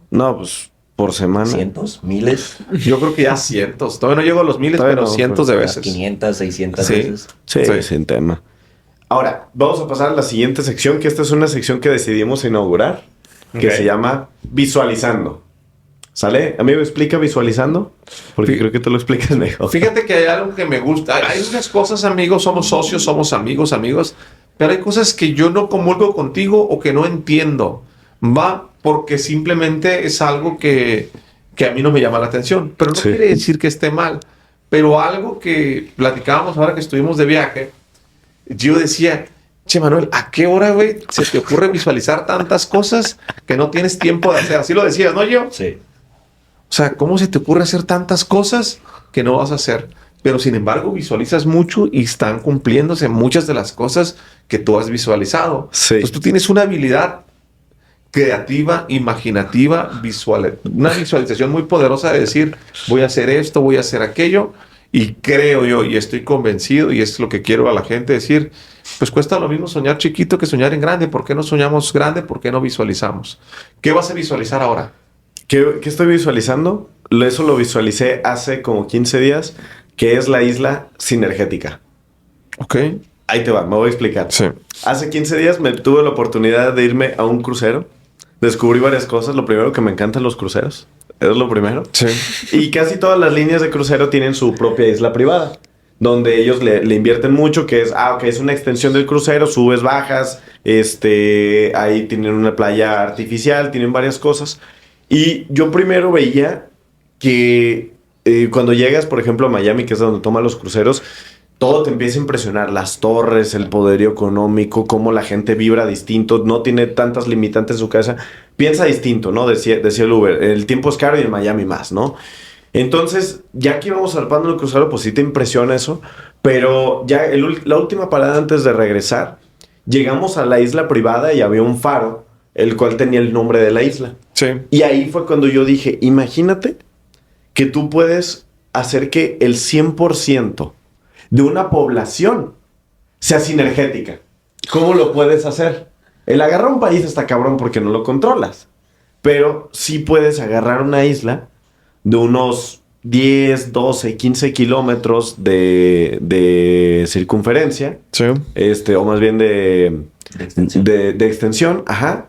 Speaker 1: No, pues por semana.
Speaker 4: ¿Cientos? ¿Miles?
Speaker 2: Yo creo que ya cientos. Todavía no llego a los miles,
Speaker 1: Todavía
Speaker 2: pero
Speaker 1: no,
Speaker 2: cientos de
Speaker 1: pero
Speaker 2: veces.
Speaker 4: 500, 600
Speaker 2: Sí.
Speaker 4: veces.
Speaker 1: Sí,
Speaker 2: Sí.
Speaker 1: sin tema. Ahora, vamos a pasar a la siguiente sección, que esta es una sección que decidimos inaugurar, que
Speaker 2: Ok.
Speaker 1: se llama Visualizando. ¿Sale? Amigo, explica visualizando, porque creo que tú lo explicas mejor.
Speaker 2: Fíjate que hay algo que me gusta. Hay unas cosas, amigos, somos socios, somos amigos, pero hay cosas que yo no comulgo contigo o que no entiendo. Va porque simplemente es algo que a mí no me llama la atención. Pero no
Speaker 1: Sí.
Speaker 2: quiere decir que esté mal. Pero algo que platicábamos ahora que estuvimos de viaje, yo decía, che, Manuel, ¿a qué hora, güey, se te ocurre visualizar tantas cosas que no tienes tiempo de hacer? Así lo decías, ¿no, yo?
Speaker 4: Sí.
Speaker 2: O sea, ¿cómo se te ocurre hacer tantas cosas que no vas a hacer? Pero sin embargo, visualizas mucho y están cumpliéndose muchas de las cosas que tú has visualizado.
Speaker 1: Sí.
Speaker 2: Entonces tú tienes una habilidad creativa, imaginativa, una visualización muy poderosa de decir, voy a hacer esto, voy a hacer aquello. Y creo yo, y estoy convencido, y es lo que quiero a la gente decir, pues cuesta lo mismo soñar chiquito que soñar en grande. ¿Por qué no soñamos grande? ¿Por qué no visualizamos? ¿Qué vas a visualizar ahora?
Speaker 1: ¿Qué estoy visualizando? Eso lo visualicé hace como 15 días, que es la isla sinergética.
Speaker 2: Ok.
Speaker 1: Ahí te va, me voy a explicar.
Speaker 2: Sí.
Speaker 1: Hace 15 días tuve la oportunidad de irme a un crucero. Descubrí varias cosas. Lo primero, que me encantan los cruceros. Es lo primero.
Speaker 2: Sí.
Speaker 1: Y casi todas las líneas de crucero tienen su propia isla privada, donde ellos le invierten mucho, que es, es una extensión del crucero, subes, bajas, ahí tienen una playa artificial, tienen varias cosas. Y yo primero veía que cuando llegas, por ejemplo, a Miami, que es donde toman los cruceros, todo te empieza a impresionar. Las torres, el poderío económico, cómo la gente vibra distinto, no tiene tantas limitantes en su cabeza. Piensa distinto, ¿no? Decía el Uber, el tiempo es caro y en Miami más, ¿no? Entonces, ya que íbamos zarpando en el crucero, pues sí te impresiona eso. Pero ya la última parada antes de regresar, llegamos a la isla privada y había un faro, el cual tenía el nombre de la isla.
Speaker 2: Sí.
Speaker 1: Y ahí fue cuando yo dije, imagínate que tú puedes hacer que el 100% de una población sea sinergética. ¿Cómo lo puedes hacer? El agarrar un país está cabrón porque no lo controlas. Pero sí puedes agarrar una isla de unos 10, 12, 15 kilómetros de circunferencia.
Speaker 2: Sí.
Speaker 1: O más bien de
Speaker 4: extensión.
Speaker 1: de extensión, ajá.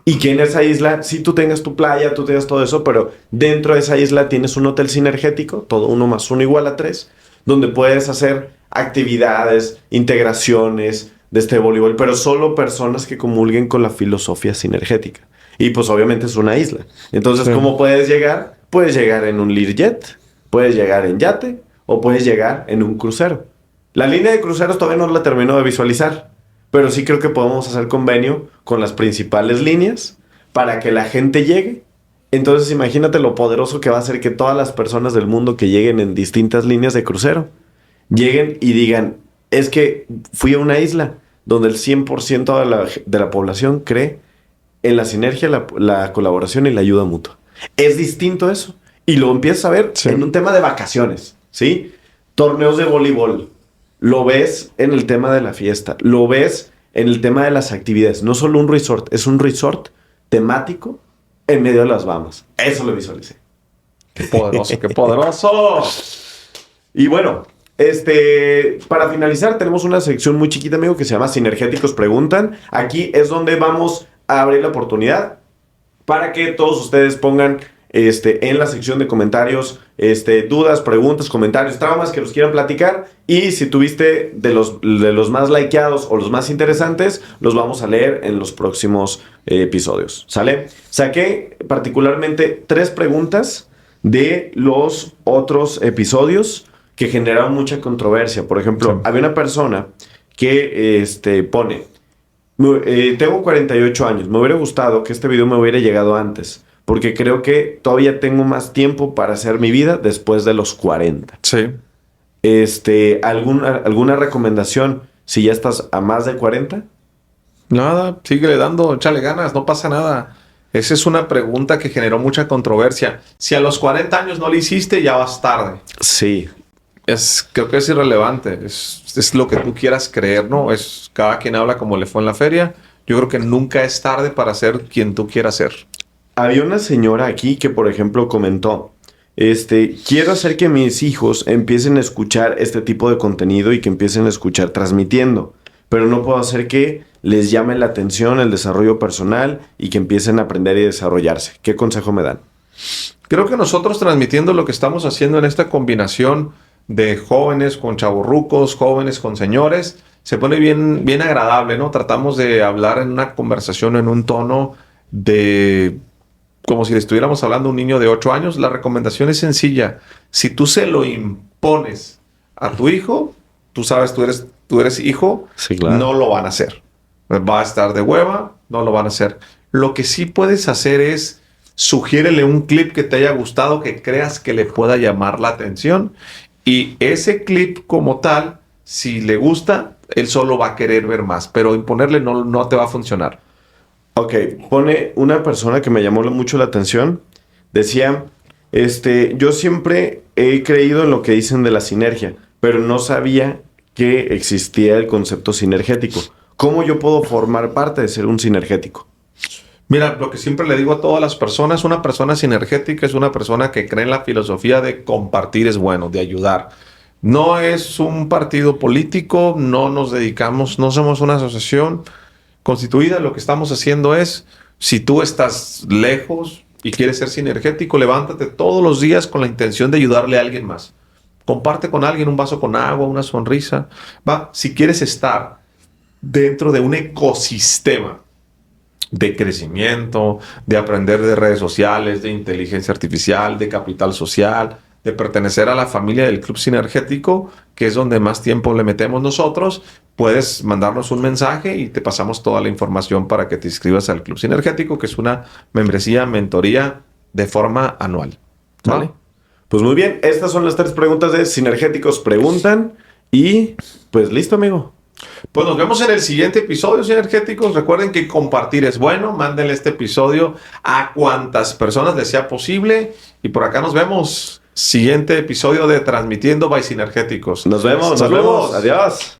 Speaker 1: Y que en esa isla, sí tú tengas tu playa, tú tengas todo eso, pero dentro de esa isla tienes un hotel sinergético, todo 1 más 1 igual a 3, donde puedes hacer actividades, integraciones de voleibol, pero solo personas que comulguen con la filosofía sinergética. Y pues obviamente es una isla. Entonces,
Speaker 2: Sí.
Speaker 1: ¿cómo puedes llegar? Puedes llegar en un Learjet, puedes llegar en yate o puedes llegar en un crucero. La línea de cruceros todavía no la termino de visualizar, pero sí creo que podemos hacer convenio con las principales líneas para que la gente llegue. Entonces imagínate lo poderoso que va a ser que todas las personas del mundo que lleguen en distintas líneas de crucero lleguen y digan, es que fui a una isla donde el 100% de la población cree en la sinergia, la colaboración y la ayuda mutua. Es distinto eso. Y lo empiezas a ver
Speaker 2: Sí.
Speaker 1: en un tema de vacaciones, ¿sí? Torneos de voleibol. Lo ves en el tema de la fiesta. Lo ves en el tema de las actividades. No solo un resort, es un resort temático en medio de las Bahamas. Eso lo visualicé.
Speaker 2: ¡Qué poderoso, qué poderoso!
Speaker 1: Y bueno, para finalizar, tenemos una sección muy chiquita, amigo, que se llama Sinergéticos Preguntan. Aquí es donde vamos a abrir la oportunidad para que todos ustedes pongan en la sección de comentarios, dudas, preguntas, comentarios, traumas que nos quieran platicar. Y si tuviste de los más likeados o los más interesantes, los vamos a leer en los próximos episodios. ¿Sale? Saqué particularmente 3 preguntas de los otros episodios que generaron mucha controversia. Por ejemplo, había una persona que pone: tengo 48 años, me hubiera gustado que este video me hubiera llegado antes, porque creo que todavía tengo más tiempo para hacer mi vida después de los 40.
Speaker 2: Sí.
Speaker 1: ¿Alguna recomendación si ya estás a más de 40?
Speaker 2: Nada, síguele dando, échale ganas, no pasa nada. Esa es una pregunta que generó mucha controversia. Si a los 40 años no lo hiciste, ya vas tarde.
Speaker 1: Sí.
Speaker 2: Creo que es irrelevante. Es lo que tú quieras creer, ¿no? Cada quien habla como le fue en la feria. Yo creo que nunca es tarde para ser quien tú quieras ser.
Speaker 1: Había una señora aquí que, por ejemplo, comentó: quiero hacer que mis hijos empiecen a escuchar este tipo de contenido y que empiecen a escuchar transmitiendo, pero no puedo hacer que les llame la atención el desarrollo personal y que empiecen a aprender y desarrollarse. ¿Qué consejo me dan?
Speaker 2: Creo que nosotros transmitiendo lo que estamos haciendo en esta combinación de jóvenes con chavorrucos, jóvenes con señores, se pone bien, bien agradable, ¿no? Tratamos de hablar en una conversación en un tono de como si le estuviéramos hablando a un niño de 8 años. La recomendación es sencilla. Si tú se lo impones a tu hijo, tú sabes, tú eres hijo,
Speaker 1: sí, claro,
Speaker 2: no lo van a hacer. Va a estar de hueva, no lo van a hacer. Lo que sí puedes hacer es sugiérele un clip que te haya gustado, que creas que le pueda llamar la atención. Y ese clip como tal, si le gusta, él solo va a querer ver más. Pero imponerle no te va a funcionar.
Speaker 1: Ok, pone una persona que me llamó mucho la atención. Decía, yo siempre he creído en lo que dicen de la sinergia, pero no sabía que existía el concepto sinergético. ¿Cómo yo puedo formar parte de ser un sinergético?
Speaker 2: Mira, lo que siempre le digo a todas las personas, una persona sinergética es una persona que cree en la filosofía de compartir es bueno, de ayudar. No es un partido político, no nos dedicamos, no somos una asociación constituida. Lo que estamos haciendo es, si tú estás lejos y quieres ser sinergético, levántate todos los días con la intención de ayudarle a alguien más. Comparte con alguien un vaso con agua, una sonrisa. Si quieres estar dentro de un ecosistema de crecimiento, de aprender de redes sociales, de inteligencia artificial, de capital social, de pertenecer a la familia del Club Sinergético, que es donde más tiempo le metemos nosotros, puedes mandarnos un mensaje y te pasamos toda la información para que te inscribas al Club Sinergético, que es una membresía, mentoría de forma anual. ¿Vale?
Speaker 1: ¿No? Pues muy bien, estas son las 3 preguntas de Sinergéticos Preguntan. Y pues listo, amigo.
Speaker 2: Pues nos vemos en el siguiente episodio, Sinergéticos. Recuerden que compartir es bueno. Mándenle este episodio a cuantas personas les sea posible. Y por acá nos vemos. Siguiente episodio de Transmitiendo by Sinergéticos.
Speaker 1: Nos vemos. Adiós.